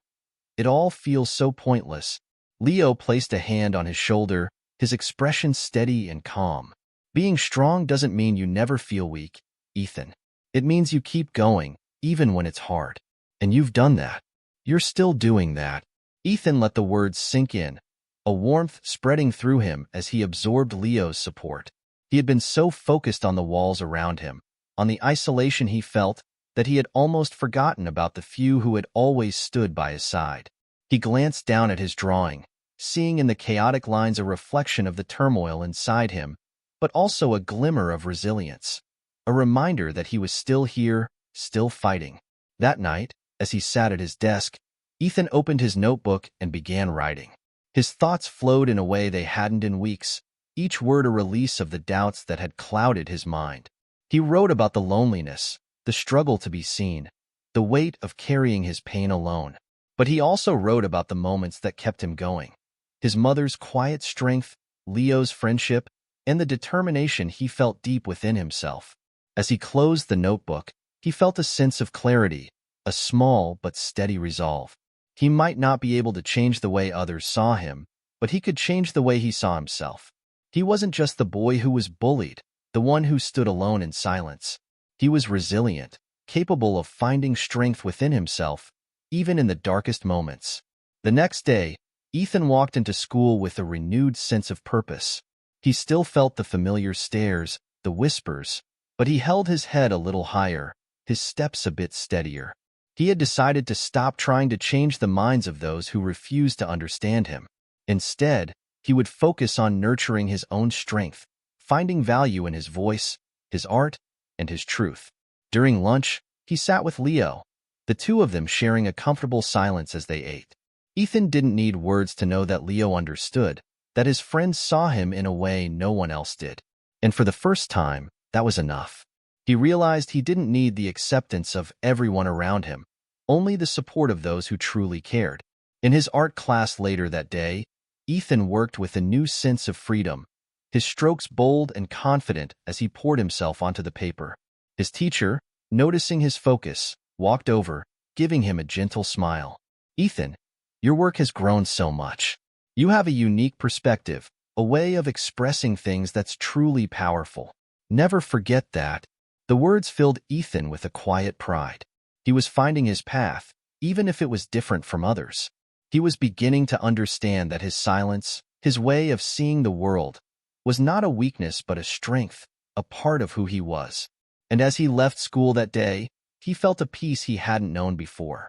it all feels so pointless." Leo placed a hand on his shoulder, his expression steady and calm. "Being strong doesn't mean you never feel weak, Ethan. It means you keep going, even when it's hard. And you've done that. You're still doing that." Ethan let the words sink in, a warmth spreading through him as he absorbed Leo's support. He had been so focused on the walls around him, on the isolation he felt, that he had almost forgotten about the few who had always stood by his side. He glanced down at his drawing, seeing in the chaotic lines a reflection of the turmoil inside him, but also a glimmer of resilience, a reminder that he was still here, still fighting. That night, as he sat at his desk, Ethan opened his notebook and began writing. His thoughts flowed in a way they hadn't in weeks, each word a release of the doubts that had clouded his mind. He wrote about the loneliness, the struggle to be seen, the weight of carrying his pain alone. But he also wrote about the moments that kept him going: his mother's quiet strength, Leo's friendship, and the determination he felt deep within himself. As he closed the notebook, he felt a sense of clarity, a small but steady resolve. He might not be able to change the way others saw him, but he could change the way he saw himself. He wasn't just the boy who was bullied, the one who stood alone in silence. He was resilient, capable of finding strength within himself, even in the darkest moments. The next day, Ethan walked into school with a renewed sense of purpose. He still felt the familiar stares, the whispers, but he held his head a little higher, his steps a bit steadier. He had decided to stop trying to change the minds of those who refused to understand him. Instead, he would focus on nurturing his own strength, finding value in his voice, his art, and his truth. During lunch, he sat with Leo, the two of them sharing a comfortable silence as they ate. Ethan didn't need words to know that Leo understood, that his friends saw him in a way no one else did. And for the first time, that was enough. He realized he didn't need the acceptance of everyone around him, only the support of those who truly cared. In his art class later that day, Ethan worked with a new sense of freedom, his strokes bold and confident as he poured himself onto the paper. His teacher, noticing his focus, walked over, giving him a gentle smile. "Ethan, your work has grown so much. You have a unique perspective, a way of expressing things that's truly powerful. Never forget that." The words filled Ethan with a quiet pride. He was finding his path, even if it was different from others. He was beginning to understand that his silence, his way of seeing the world, was not a weakness but a strength, a part of who he was. And as he left school that day, he felt a peace he hadn't known before.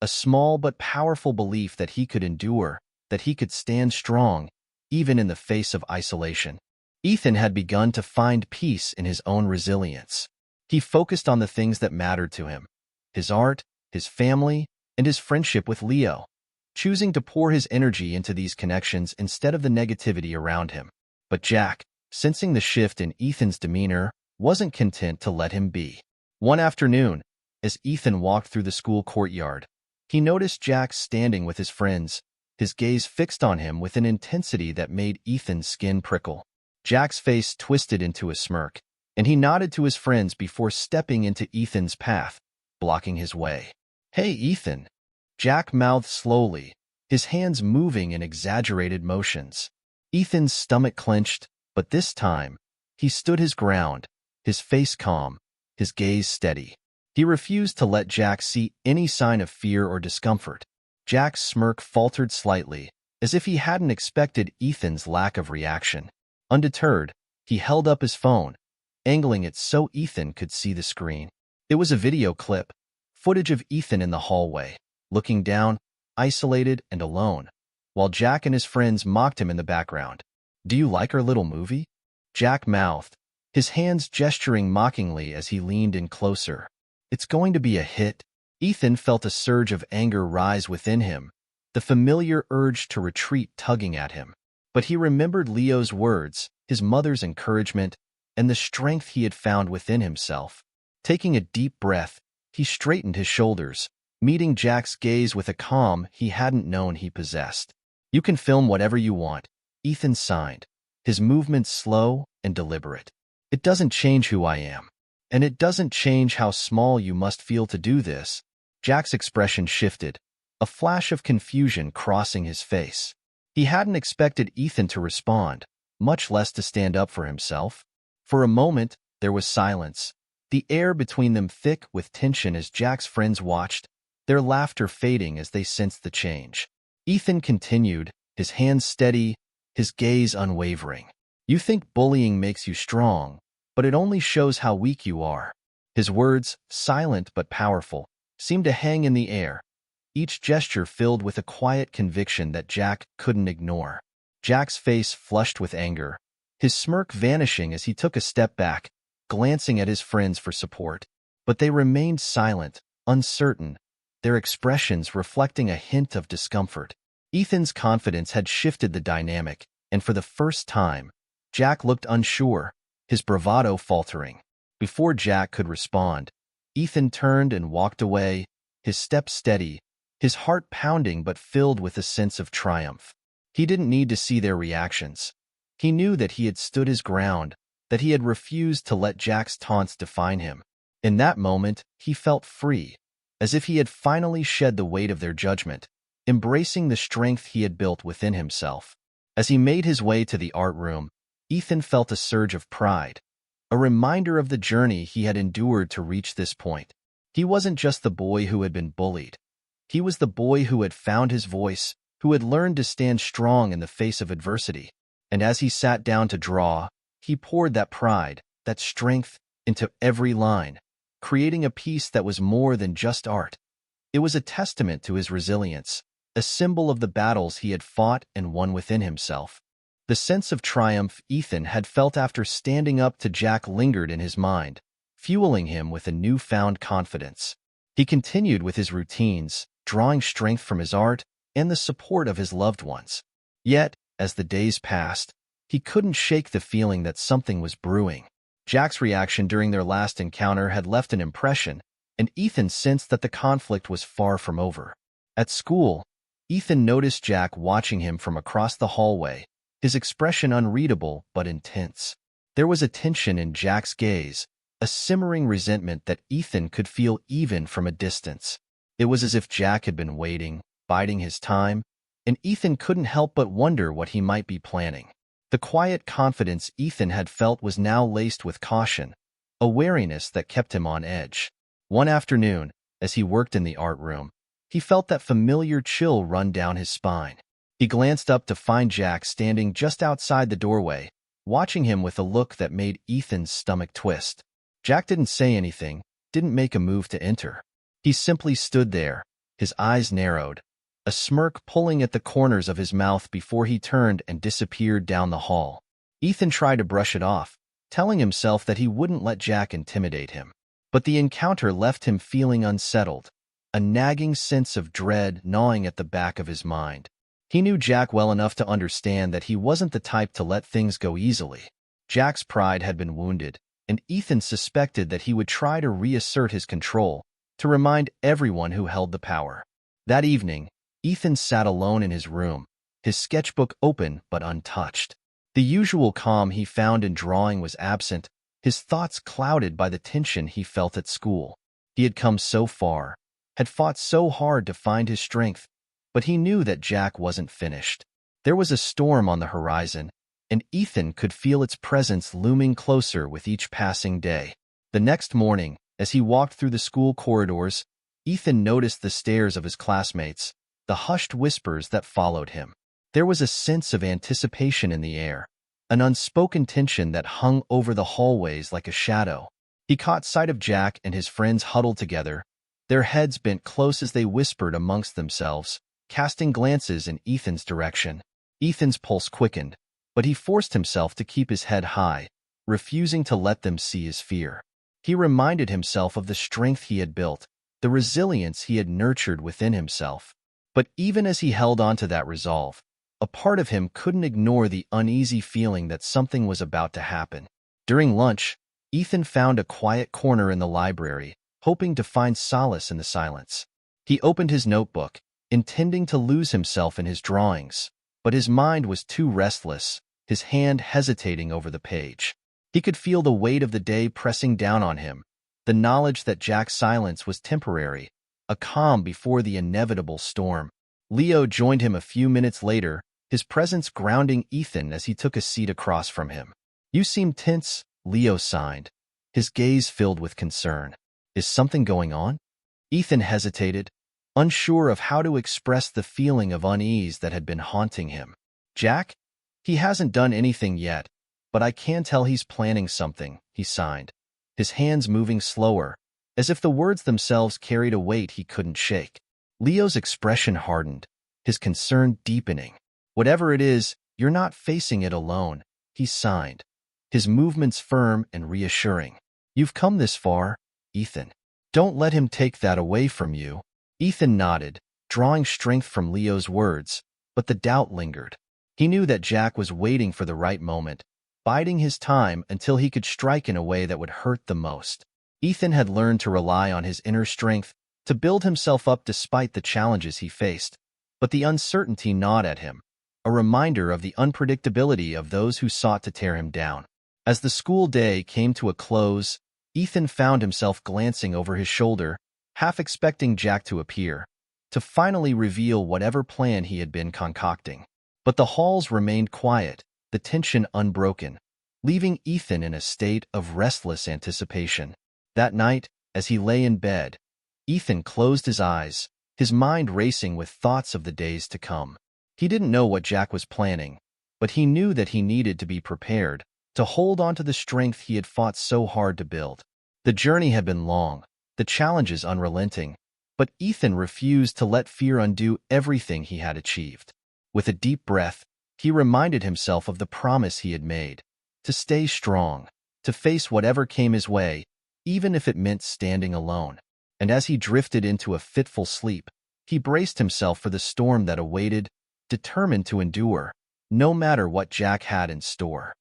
A small but powerful belief that he could endure, that he could stand strong, even in the face of isolation. Ethan had begun to find peace in his own resilience. He focused on the things that mattered to him: his art, his family, and his friendship with Leo, choosing to pour his energy into these connections instead of the negativity around him. But Jack, sensing the shift in Ethan's demeanor, wasn't content to let him be. One afternoon, as Ethan walked through the school courtyard, he noticed Jack standing with his friends, his gaze fixed on him with an intensity that made Ethan's skin prickle. Jack's face twisted into a smirk, and he nodded to his friends before stepping into Ethan's path, blocking his way. "Hey, Ethan," Jack mouthed slowly, his hands moving in exaggerated motions. Ethan's stomach clenched, but this time, he stood his ground, his face calm, his gaze steady. He refused to let Jack see any sign of fear or discomfort. Jack's smirk faltered slightly, as if he hadn't expected Ethan's lack of reaction. Undeterred, he held up his phone, angling it so Ethan could see the screen. It was a video clip, footage of Ethan in the hallway, looking down, isolated and alone, while Jack and his friends mocked him in the background. "Do you like our little movie?" Jack mouthed, his hands gesturing mockingly as he leaned in closer. "It's going to be a hit." Ethan felt a surge of anger rise within him, the familiar urge to retreat tugging at him. But he remembered Leo's words, his mother's encouragement, and the strength he had found within himself. Taking a deep breath, he straightened his shoulders, meeting Jack's gaze with a calm he hadn't known he possessed. "You can film whatever you want," Ethan signed, his movements slow and deliberate. "It doesn't change who I am. And it doesn't change how small you must feel to do this." Jack's expression shifted, a flash of confusion crossing his face. He hadn't expected Ethan to respond, much less to stand up for himself. For a moment, there was silence, the air between them thick with tension as Jack's friends watched, their laughter fading as they sensed the change. Ethan continued, his hands steady, his gaze unwavering. "You think bullying makes you strong, but it only shows how weak you are." His words, silent but powerful, seemed to hang in the air, each gesture filled with a quiet conviction that Jack couldn't ignore. Jack's face flushed with anger, his smirk vanishing as he took a step back, glancing at his friends for support. But they remained silent, uncertain, their expressions reflecting a hint of discomfort. Ethan's confidence had shifted the dynamic, and for the first time, Jack looked unsure, his bravado faltering. Before Jack could respond, Ethan turned and walked away, his step steady, his heart pounding but filled with a sense of triumph. He didn't need to see their reactions. He knew that he had stood his ground, that he had refused to let Jack's taunts define him. In that moment, he felt free, as if he had finally shed the weight of their judgment, embracing the strength he had built within himself. As he made his way to the art room, Ethan felt a surge of pride, a reminder of the journey he had endured to reach this point. He wasn't just the boy who had been bullied. He was the boy who had found his voice, who had learned to stand strong in the face of adversity. And as he sat down to draw, he poured that pride, that strength, into every line, creating a piece that was more than just art. It was a testament to his resilience, a symbol of the battles he had fought and won within himself. The sense of triumph Ethan had felt after standing up to Jack lingered in his mind, fueling him with a newfound confidence. He continued with his routines, drawing strength from his art and the support of his loved ones. Yet, as the days passed, he couldn't shake the feeling that something was brewing. Jack's reaction during their last encounter had left an impression, and Ethan sensed that the conflict was far from over. At school, Ethan noticed Jack watching him from across the hallway, his expression unreadable but intense. There was a tension in Jack's gaze, a simmering resentment that Ethan could feel even from a distance. It was as if Jack had been waiting, biding his time, and Ethan couldn't help but wonder what he might be planning. The quiet confidence Ethan had felt was now laced with caution, a wariness that kept him on edge. One afternoon, as he worked in the art room, he felt that familiar chill run down his spine. He glanced up to find Jack standing just outside the doorway, watching him with a look that made Ethan's stomach twist. Jack didn't say anything, didn't make a move to enter. He simply stood there, his eyes narrowed, a smirk pulling at the corners of his mouth before he turned and disappeared down the hall. Ethan tried to brush it off, telling himself that he wouldn't let Jack intimidate him. But the encounter left him feeling unsettled, a nagging sense of dread gnawing at the back of his mind. He knew Jack well enough to understand that he wasn't the type to let things go easily. Jack's pride had been wounded, and Ethan suspected that he would try to reassert his control, to remind everyone who held the power. That evening, Ethan sat alone in his room, his sketchbook open but untouched. The usual calm he found in drawing was absent, his thoughts clouded by the tension he felt at school. He had come so far, had fought so hard to find his strength, but he knew that Jack wasn't finished. There was a storm on the horizon, and Ethan could feel its presence looming closer with each passing day. The next morning, as he walked through the school corridors, Ethan noticed the stares of his classmates, the hushed whispers that followed him. There was a sense of anticipation in the air, an unspoken tension that hung over the hallways like a shadow. He caught sight of Jack and his friends huddled together, their heads bent close as they whispered amongst themselves, casting glances in Ethan's direction. Ethan's pulse quickened, but he forced himself to keep his head high, refusing to let them see his fear. He reminded himself of the strength he had built, the resilience he had nurtured within himself. But even as he held on to that resolve, a part of him couldn't ignore the uneasy feeling that something was about to happen. During lunch, Ethan found a quiet corner in the library, hoping to find solace in the silence. He opened his notebook, intending to lose himself in his drawings, but his mind was too restless, his hand hesitating over the page. He could feel the weight of the day pressing down on him, the knowledge that Jack's silence was temporary, a calm before the inevitable storm. Leo joined him a few minutes later, his presence grounding Ethan as he took a seat across from him. "You seem tense," Leo sighed, his gaze filled with concern. "Is something going on?" Ethan hesitated, unsure of how to express the feeling of unease that had been haunting him. "Jack? He hasn't done anything yet, but I can tell he's planning something," he signed, his hands moving slower, as if the words themselves carried a weight he couldn't shake. Leo's expression hardened, his concern deepening. "Whatever it is, you're not facing it alone," he signed, his movements firm and reassuring. "You've come this far, Ethan. Don't let him take that away from you." Ethan nodded, drawing strength from Leo's words, but the doubt lingered. He knew that Jack was waiting for the right moment, biding his time until he could strike in a way that would hurt the most. Ethan had learned to rely on his inner strength to build himself up despite the challenges he faced, but the uncertainty gnawed at him, a reminder of the unpredictability of those who sought to tear him down. As the school day came to a close, Ethan found himself glancing over his shoulder, half expecting Jack to appear, to finally reveal whatever plan he had been concocting. But the halls remained quiet, the tension unbroken, leaving Ethan in a state of restless anticipation. That night, as he lay in bed, Ethan closed his eyes, his mind racing with thoughts of the days to come. He didn't know what Jack was planning, but he knew that he needed to be prepared, to hold on to the strength he had fought so hard to build. The journey had been long, the challenges unrelenting, but Ethan refused to let fear undo everything he had achieved. With a deep breath, he reminded himself of the promise he had made, to stay strong, to face whatever came his way, even if it meant standing alone. And as he drifted into a fitful sleep, he braced himself for the storm that awaited, determined to endure, no matter what Jack had in store.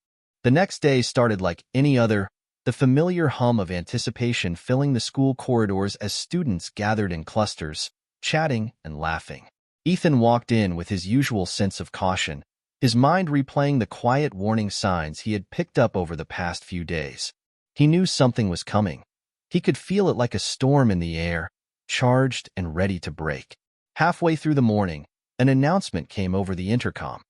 The next day started like any other, the familiar hum of anticipation filling the school corridors as students gathered in clusters, chatting and laughing. Ethan walked in with his usual sense of caution, his mind replaying the quiet warning signs he had picked up over the past few days. He knew something was coming. He could feel it like a storm in the air, charged and ready to break. Halfway through the morning, an announcement came over the intercom.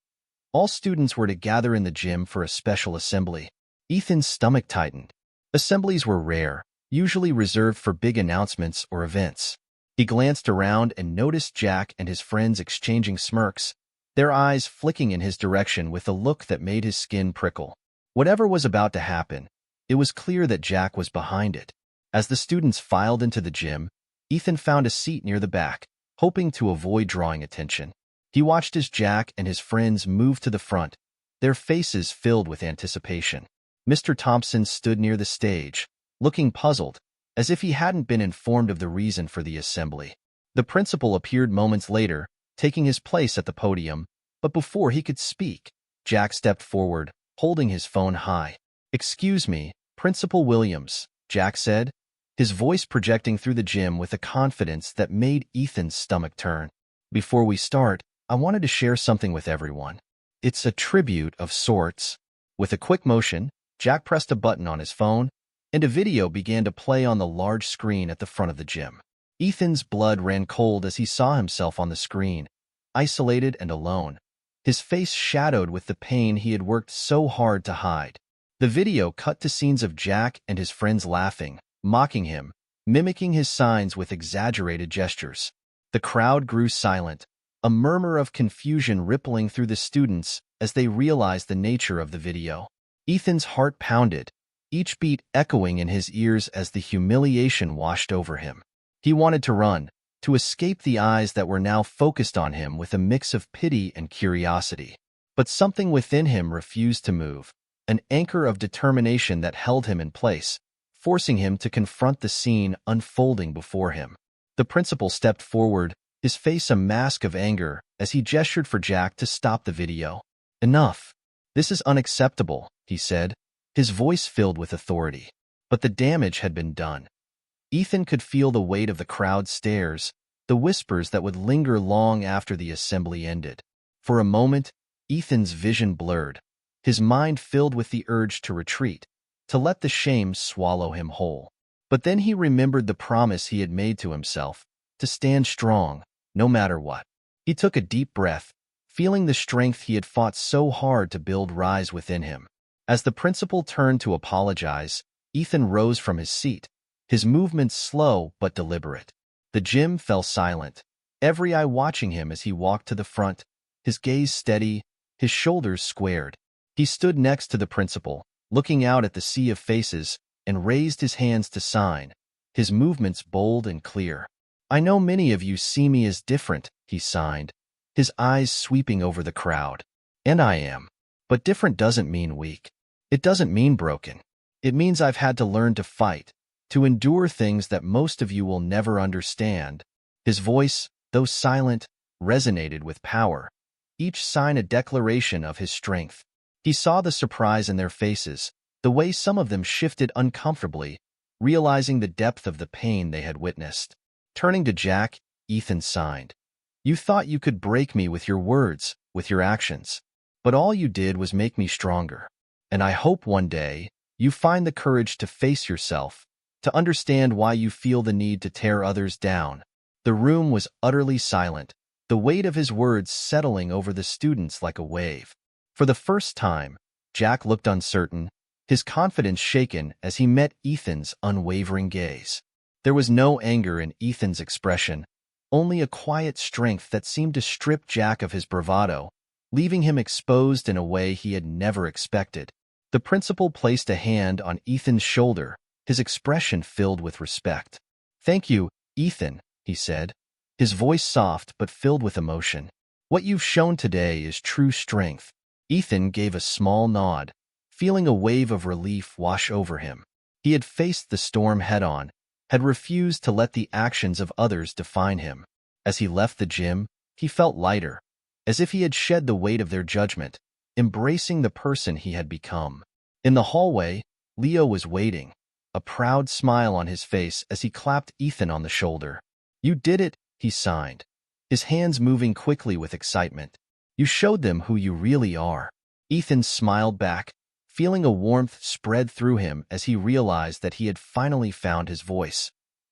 All students were to gather in the gym for a special assembly. Ethan's stomach tightened. Assemblies were rare, usually reserved for big announcements or events. He glanced around and noticed Jack and his friends exchanging smirks, their eyes flicking in his direction with a look that made his skin prickle. Whatever was about to happen, it was clear that Jack was behind it. As the students filed into the gym, Ethan found a seat near the back, hoping to avoid drawing attention. He watched as Jack and his friends moved to the front, their faces filled with anticipation. Mr. Thompson stood near the stage, looking puzzled, as if he hadn't been informed of the reason for the assembly. The principal appeared moments later, taking his place at the podium, but before he could speak, Jack stepped forward, holding his phone high. "Excuse me, Principal Williams," Jack said, his voice projecting through the gym with a confidence that made Ethan's stomach turn. "Before we start, I wanted to share something with everyone. It's a tribute of sorts." With a quick motion, Jack pressed a button on his phone, and a video began to play on the large screen at the front of the gym. Ethan's blood ran cold as he saw himself on the screen, isolated and alone, his face shadowed with the pain he had worked so hard to hide. The video cut to scenes of Jack and his friends laughing, mocking him, mimicking his signs with exaggerated gestures. The crowd grew silent, a murmur of confusion rippling through the students as they realized the nature of the video. Ethan's heart pounded, each beat echoing in his ears as the humiliation washed over him. He wanted to run, to escape the eyes that were now focused on him with a mix of pity and curiosity. But something within him refused to move, an anchor of determination that held him in place, forcing him to confront the scene unfolding before him. The principal stepped forward, his face a mask of anger, as he gestured for Jack to stop the video. "Enough. This is unacceptable," he said, his voice filled with authority. But the damage had been done. Ethan could feel the weight of the crowd's stares, the whispers that would linger long after the assembly ended. For a moment, Ethan's vision blurred, his mind filled with the urge to retreat, to let the shame swallow him whole. But then he remembered the promise he had made to himself, to stand strong, no matter what. He took a deep breath, feeling the strength he had fought so hard to build rise within him. As the principal turned to apologize, Ethan rose from his seat, his movements slow but deliberate. The gym fell silent, every eye watching him as he walked to the front, his gaze steady, his shoulders squared. He stood next to the principal, looking out at the sea of faces, and raised his hands to sign, his movements bold and clear. "I know many of you see me as different," he signed, his eyes sweeping over the crowd. "And I am. But different doesn't mean weak. It doesn't mean broken. It means I've had to learn to fight, to endure things that most of you will never understand." His voice, though silent, resonated with power, each sign a declaration of his strength. He saw the surprise in their faces, the way some of them shifted uncomfortably, realizing the depth of the pain they had witnessed. Turning to Jack, Ethan signed. "You thought you could break me with your words, with your actions. But all you did was make me stronger. And I hope one day you find the courage to face yourself, to understand why you feel the need to tear others down." The room was utterly silent, the weight of his words settling over the students like a wave. For the first time, Jack looked uncertain, his confidence shaken as he met Ethan's unwavering gaze. There was no anger in Ethan's expression, only a quiet strength that seemed to strip Jack of his bravado, leaving him exposed in a way he had never expected. The principal placed a hand on Ethan's shoulder, his expression filled with respect. "Thank you, Ethan," he said, his voice soft but filled with emotion. "What you've shown today is true strength." Ethan gave a small nod, feeling a wave of relief wash over him. He had faced the storm head-on, had refused to let the actions of others define him. As he left the gym, he felt lighter, as if he had shed the weight of their judgment, embracing the person he had become. In the hallway, Leo was waiting, a proud smile on his face as he clapped Ethan on the shoulder. "You did it," he signed, his hands moving quickly with excitement. "You showed them who you really are." Ethan smiled back, feeling a warmth spread through him as he realized that he had finally found his voice.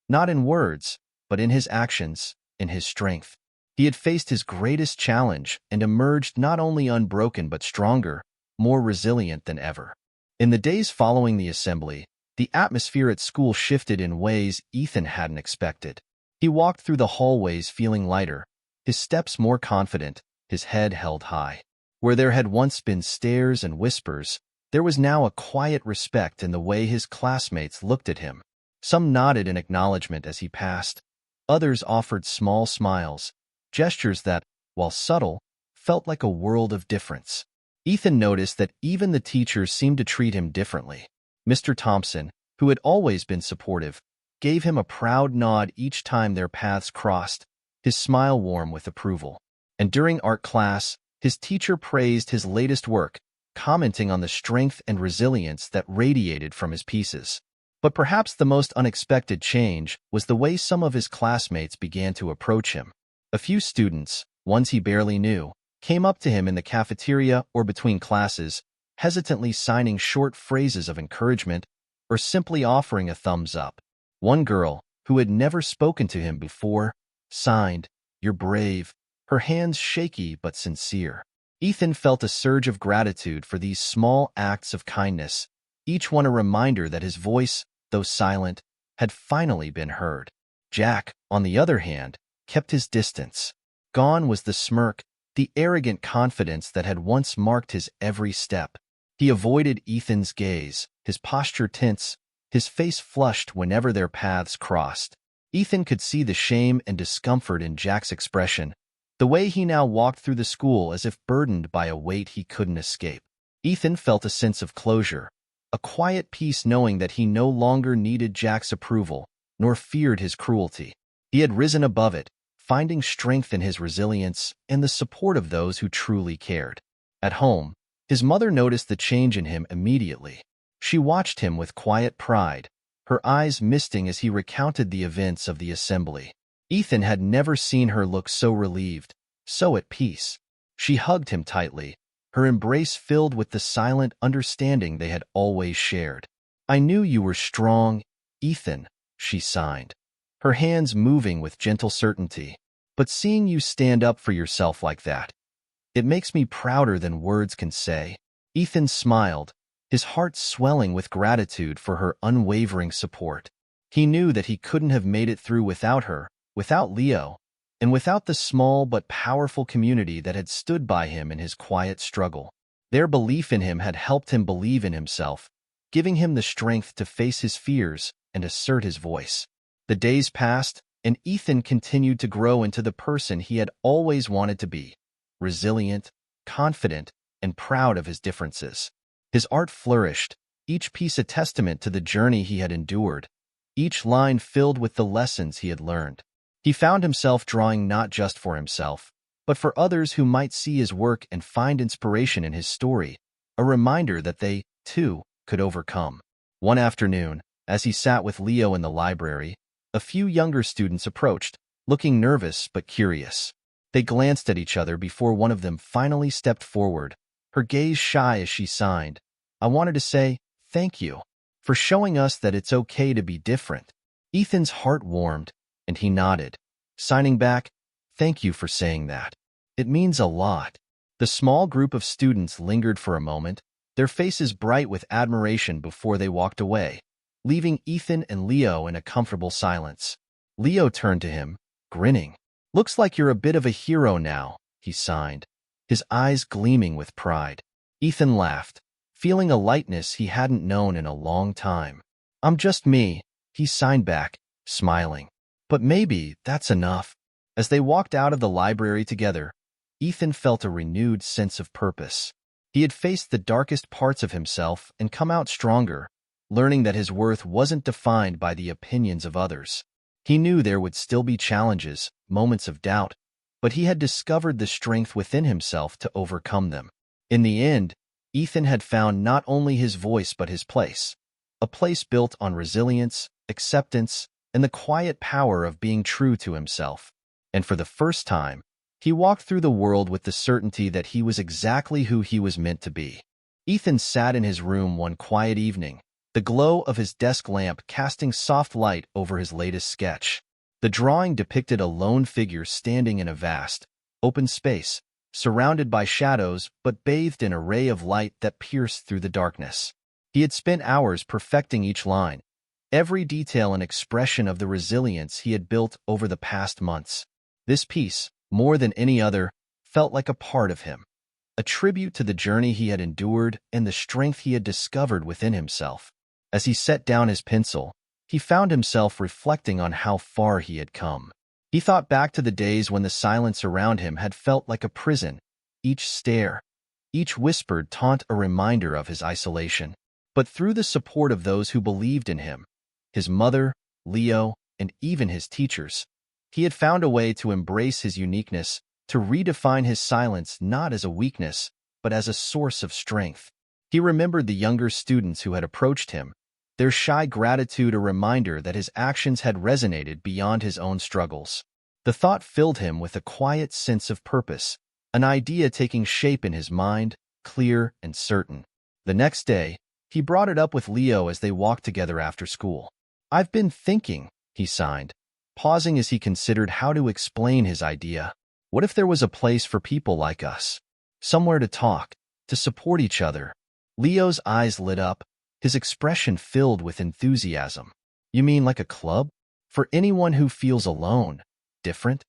Not in words, but in his actions, in his strength. He had faced his greatest challenge and emerged not only unbroken but stronger, more resilient than ever. In the days following the assembly, the atmosphere at school shifted in ways Ethan hadn't expected. He walked through the hallways feeling lighter, his steps more confident, his head held high. Where there had once been stares and whispers, there was now a quiet respect in the way his classmates looked at him. Some nodded in acknowledgement as he passed. Others offered small smiles, gestures that, while subtle, felt like a world of difference. Ethan noticed that even the teachers seemed to treat him differently. Mr. Thompson, who had always been supportive, gave him a proud nod each time their paths crossed, his smile warm with approval. And during art class, his teacher praised his latest work, commenting on the strength and resilience that radiated from his pieces. But perhaps the most unexpected change was the way some of his classmates began to approach him. A few students, ones he barely knew, came up to him in the cafeteria or between classes, hesitantly signing short phrases of encouragement or simply offering a thumbs up. One girl, who had never spoken to him before, signed, "You're brave," her hands shaky but sincere. Ethan felt a surge of gratitude for these small acts of kindness, each one a reminder that his voice, though silent, had finally been heard. Jack, on the other hand, kept his distance. Gone was the smirk, the arrogant confidence that had once marked his every step. He avoided Ethan's gaze, his posture tense, his face flushed whenever their paths crossed. Ethan could see the shame and discomfort in Jack's expression, the way he now walked through the school as if burdened by a weight he couldn't escape. Ethan felt a sense of closure, a quiet peace knowing that he no longer needed Jack's approval, nor feared his cruelty. He had risen above it, finding strength in his resilience and the support of those who truly cared. At home, his mother noticed the change in him immediately. She watched him with quiet pride, her eyes misting as he recounted the events of the assembly. Ethan had never seen her look so relieved, so at peace. She hugged him tightly, her embrace filled with the silent understanding they had always shared. "I knew you were strong, Ethan," she signed, her hands moving with gentle certainty. "But seeing you stand up for yourself like that, it makes me prouder than words can say." Ethan smiled, his heart swelling with gratitude for her unwavering support. He knew that he couldn't have made it through without her, without Leo, and without the small but powerful community that had stood by him in his quiet struggle. Their belief in him had helped him believe in himself, giving him the strength to face his fears and assert his voice. The days passed, and Ethan continued to grow into the person he had always wanted to be, resilient, confident, and proud of his differences. His art flourished, each piece a testament to the journey he had endured, each line filled with the lessons he had learned. He found himself drawing not just for himself, but for others who might see his work and find inspiration in his story, a reminder that they, too, could overcome. One afternoon, as he sat with Leo in the library, a few younger students approached, looking nervous but curious. They glanced at each other before one of them finally stepped forward, her gaze shy as she signed, "I wanted to say, thank you for showing us that it's okay to be different." Ethan's heart warmed, and he nodded, signing back, "Thank you for saying that. It means a lot." The small group of students lingered for a moment, their faces bright with admiration before they walked away, leaving Ethan and Leo in a comfortable silence. Leo turned to him, grinning. "Looks like you're a bit of a hero now," he signed, his eyes gleaming with pride. Ethan laughed, feeling a lightness he hadn't known in a long time. "I'm just me," he signed back, smiling. "But maybe that's enough." As they walked out of the library together, Ethan felt a renewed sense of purpose. He had faced the darkest parts of himself and come out stronger, learning that his worth wasn't defined by the opinions of others. He knew there would still be challenges, moments of doubt, but he had discovered the strength within himself to overcome them. In the end, Ethan had found not only his voice but his place, a place built on resilience, acceptance, and the quiet power of being true to himself. And for the first time, he walked through the world with the certainty that he was exactly who he was meant to be. Ethan sat in his room one quiet evening, the glow of his desk lamp casting soft light over his latest sketch. The drawing depicted a lone figure standing in a vast, open space, surrounded by shadows but bathed in a ray of light that pierced through the darkness. He had spent hours perfecting each line, every detail and expression of the resilience he had built over the past months. This piece, more than any other, felt like a part of him, a tribute to the journey he had endured and the strength he had discovered within himself. As he set down his pencil, he found himself reflecting on how far he had come. He thought back to the days when the silence around him had felt like a prison, each stare, each whispered taunt a reminder of his isolation. But through the support of those who believed in him, his mother, Leo, and even his teachers, he had found a way to embrace his uniqueness, to redefine his silence not as a weakness, but as a source of strength. He remembered the younger students who had approached him, their shy gratitude a reminder that his actions had resonated beyond his own struggles. The thought filled him with a quiet sense of purpose, an idea taking shape in his mind, clear and certain. The next day, he brought it up with Leo as they walked together after school. "I've been thinking," he signed, pausing as he considered how to explain his idea. "What if there was a place for people like us? Somewhere to talk, to support each other?" Leo's eyes lit up, his expression filled with enthusiasm. "You mean like a club? For anyone who feels alone, different?"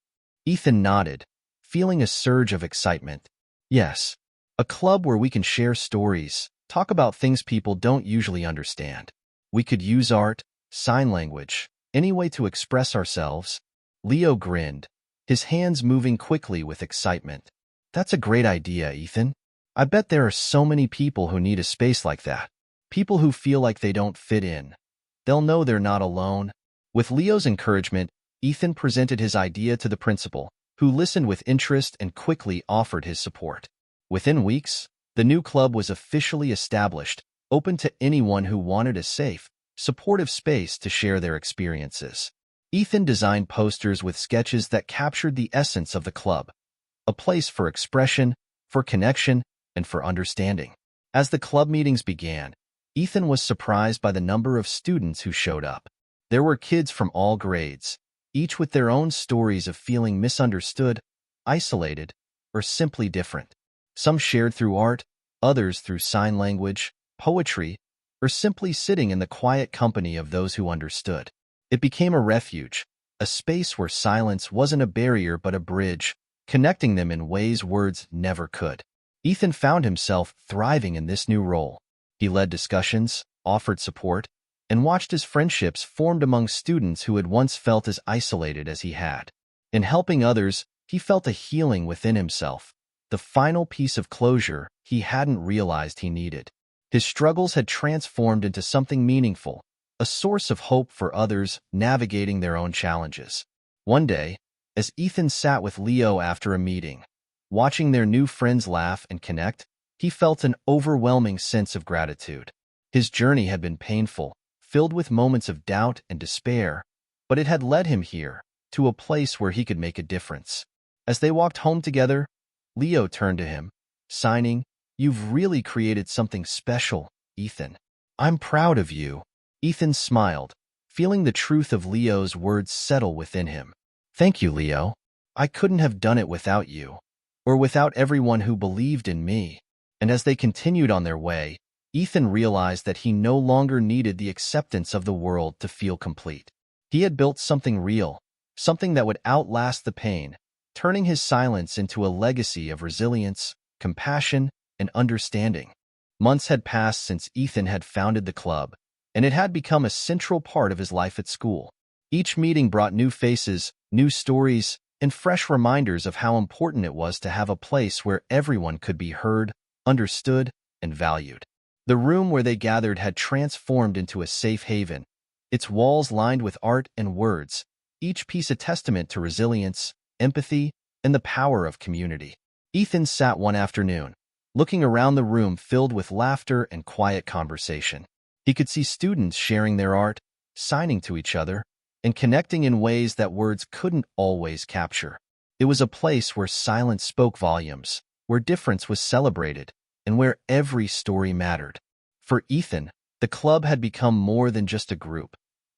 Ethan nodded, feeling a surge of excitement. "Yes, a club where we can share stories, talk about things people don't usually understand. We could use art, sign language, any way to express ourselves." Leo grinned, his hands moving quickly with excitement. "That's a great idea, Ethan. I bet there are so many people who need a space like that. People who feel like they don't fit in. They'll know they're not alone." With Leo's encouragement, Ethan presented his idea to the principal, who listened with interest and quickly offered his support. Within weeks, the new club was officially established, open to anyone who wanted a safe, supportive space to share their experiences. Ethan designed posters with sketches that captured the essence of the club, a place for expression, for connection, and for understanding. As the club meetings began, Ethan was surprised by the number of students who showed up. There were kids from all grades, each with their own stories of feeling misunderstood, isolated, or simply different. Some shared through art, others through sign language, poetry, or simply sitting in the quiet company of those who understood. It became a refuge, a space where silence wasn't a barrier but a bridge, connecting them in ways words never could. Ethan found himself thriving in this new role. He led discussions, offered support, and watched as friendships formed among students who had once felt as isolated as he had. In helping others, he felt a healing within himself, the final piece of closure he hadn't realized he needed. His struggles had transformed into something meaningful, a source of hope for others navigating their own challenges. One day, as Ethan sat with Leo after a meeting, watching their new friends laugh and connect, he felt an overwhelming sense of gratitude. His journey had been painful, filled with moments of doubt and despair, but it had led him here, to a place where he could make a difference. As they walked home together, Leo turned to him, signing, "You've really created something special, Ethan. I'm proud of you." Ethan smiled, feeling the truth of Leo's words settle within him. "Thank you, Leo. I couldn't have done it without you, or without everyone who believed in me." And as they continued on their way, Ethan realized that he no longer needed the acceptance of the world to feel complete. He had built something real, something that would outlast the pain, turning his silence into a legacy of resilience, compassion, and understanding. Months had passed since Ethan had founded the club, and it had become a central part of his life at school. Each meeting brought new faces, new stories, and fresh reminders of how important it was to have a place where everyone could be heard, understood, and valued. The room where they gathered had transformed into a safe haven, its walls lined with art and words, each piece a testament to resilience, empathy, and the power of community. Ethan sat one afternoon, looking around the room filled with laughter and quiet conversation. He could see students sharing their art, signing to each other, and connecting in ways that words couldn't always capture. It was a place where silence spoke volumes, where difference was celebrated, and where every story mattered. For Ethan, the club had become more than just a group.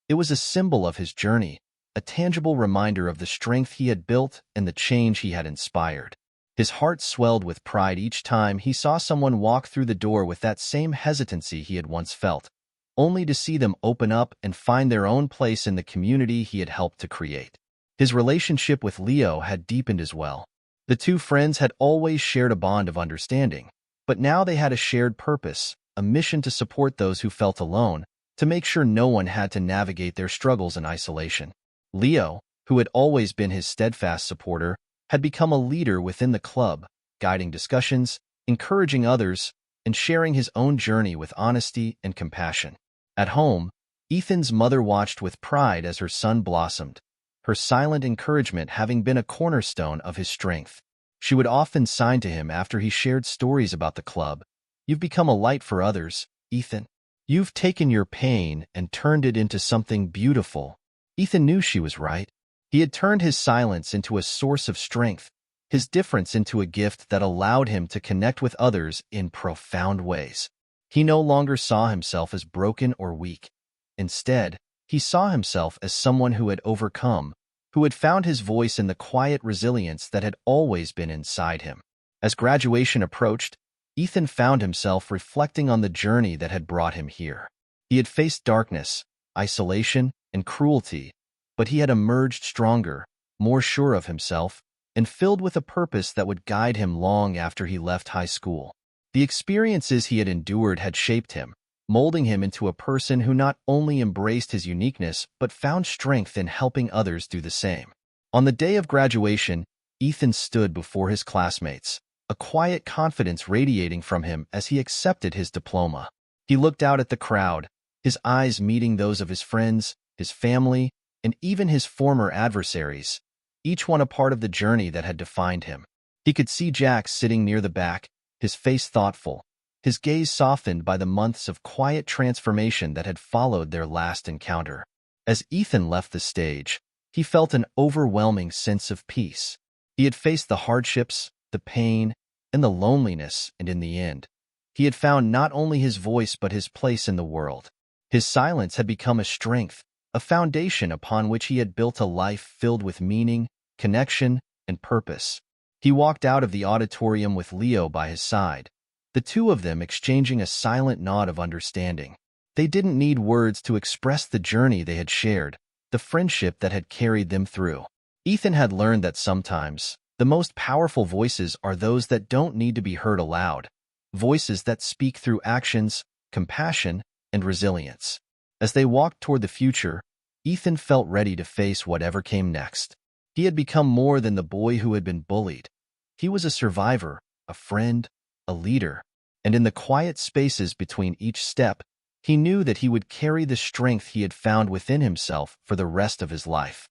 It was a symbol of his journey, a tangible reminder of the strength he had built and the change he had inspired. His heart swelled with pride each time he saw someone walk through the door with that same hesitancy he had once felt, only to see them open up and find their own place in the community he had helped to create. His relationship with Leo had deepened as well. The two friends had always shared a bond of understanding, but now they had a shared purpose, a mission to support those who felt alone, to make sure no one had to navigate their struggles in isolation. Leo, who had always been his steadfast supporter, had become a leader within the club, guiding discussions, encouraging others, and sharing his own journey with honesty and compassion. At home, Ethan's mother watched with pride as her son blossomed, her silent encouragement having been a cornerstone of his strength. She would often sign to him after he shared stories about the club, "You've become a light for others, Ethan. You've taken your pain and turned it into something beautiful." Ethan knew she was right. He had turned his silence into a source of strength, his difference into a gift that allowed him to connect with others in profound ways. He no longer saw himself as broken or weak. Instead, he saw himself as someone who had overcome, who had found his voice in the quiet resilience that had always been inside him. As graduation approached, Ethan found himself reflecting on the journey that had brought him here. He had faced darkness, isolation, and cruelty, but he had emerged stronger, more sure of himself, and filled with a purpose that would guide him long after he left high school. The experiences he had endured had shaped him, molding him into a person who not only embraced his uniqueness but found strength in helping others do the same. On the day of graduation, Ethan stood before his classmates, a quiet confidence radiating from him as he accepted his diploma. He looked out at the crowd, his eyes meeting those of his friends, his family, and even his former adversaries, each one a part of the journey that had defined him. He could see Jack sitting near the back, his face thoughtful, his gaze softened by the months of quiet transformation that had followed their last encounter. As Ethan left the stage, he felt an overwhelming sense of peace. He had faced the hardships, the pain, and the loneliness, and in the end, he had found not only his voice but his place in the world. His silence had become a strength, a foundation upon which he had built a life filled with meaning, connection, and purpose. He walked out of the auditorium with Leo by his side, the two of them exchanging a silent nod of understanding. They didn't need words to express the journey they had shared, the friendship that had carried them through. Ethan had learned that sometimes, the most powerful voices are those that don't need to be heard aloud, voices that speak through actions, compassion, and resilience. As they walked toward the future, Ethan felt ready to face whatever came next. He had become more than the boy who had been bullied. He was a survivor, a friend, a leader, and in the quiet spaces between each step, he knew that he would carry the strength he had found within himself for the rest of his life.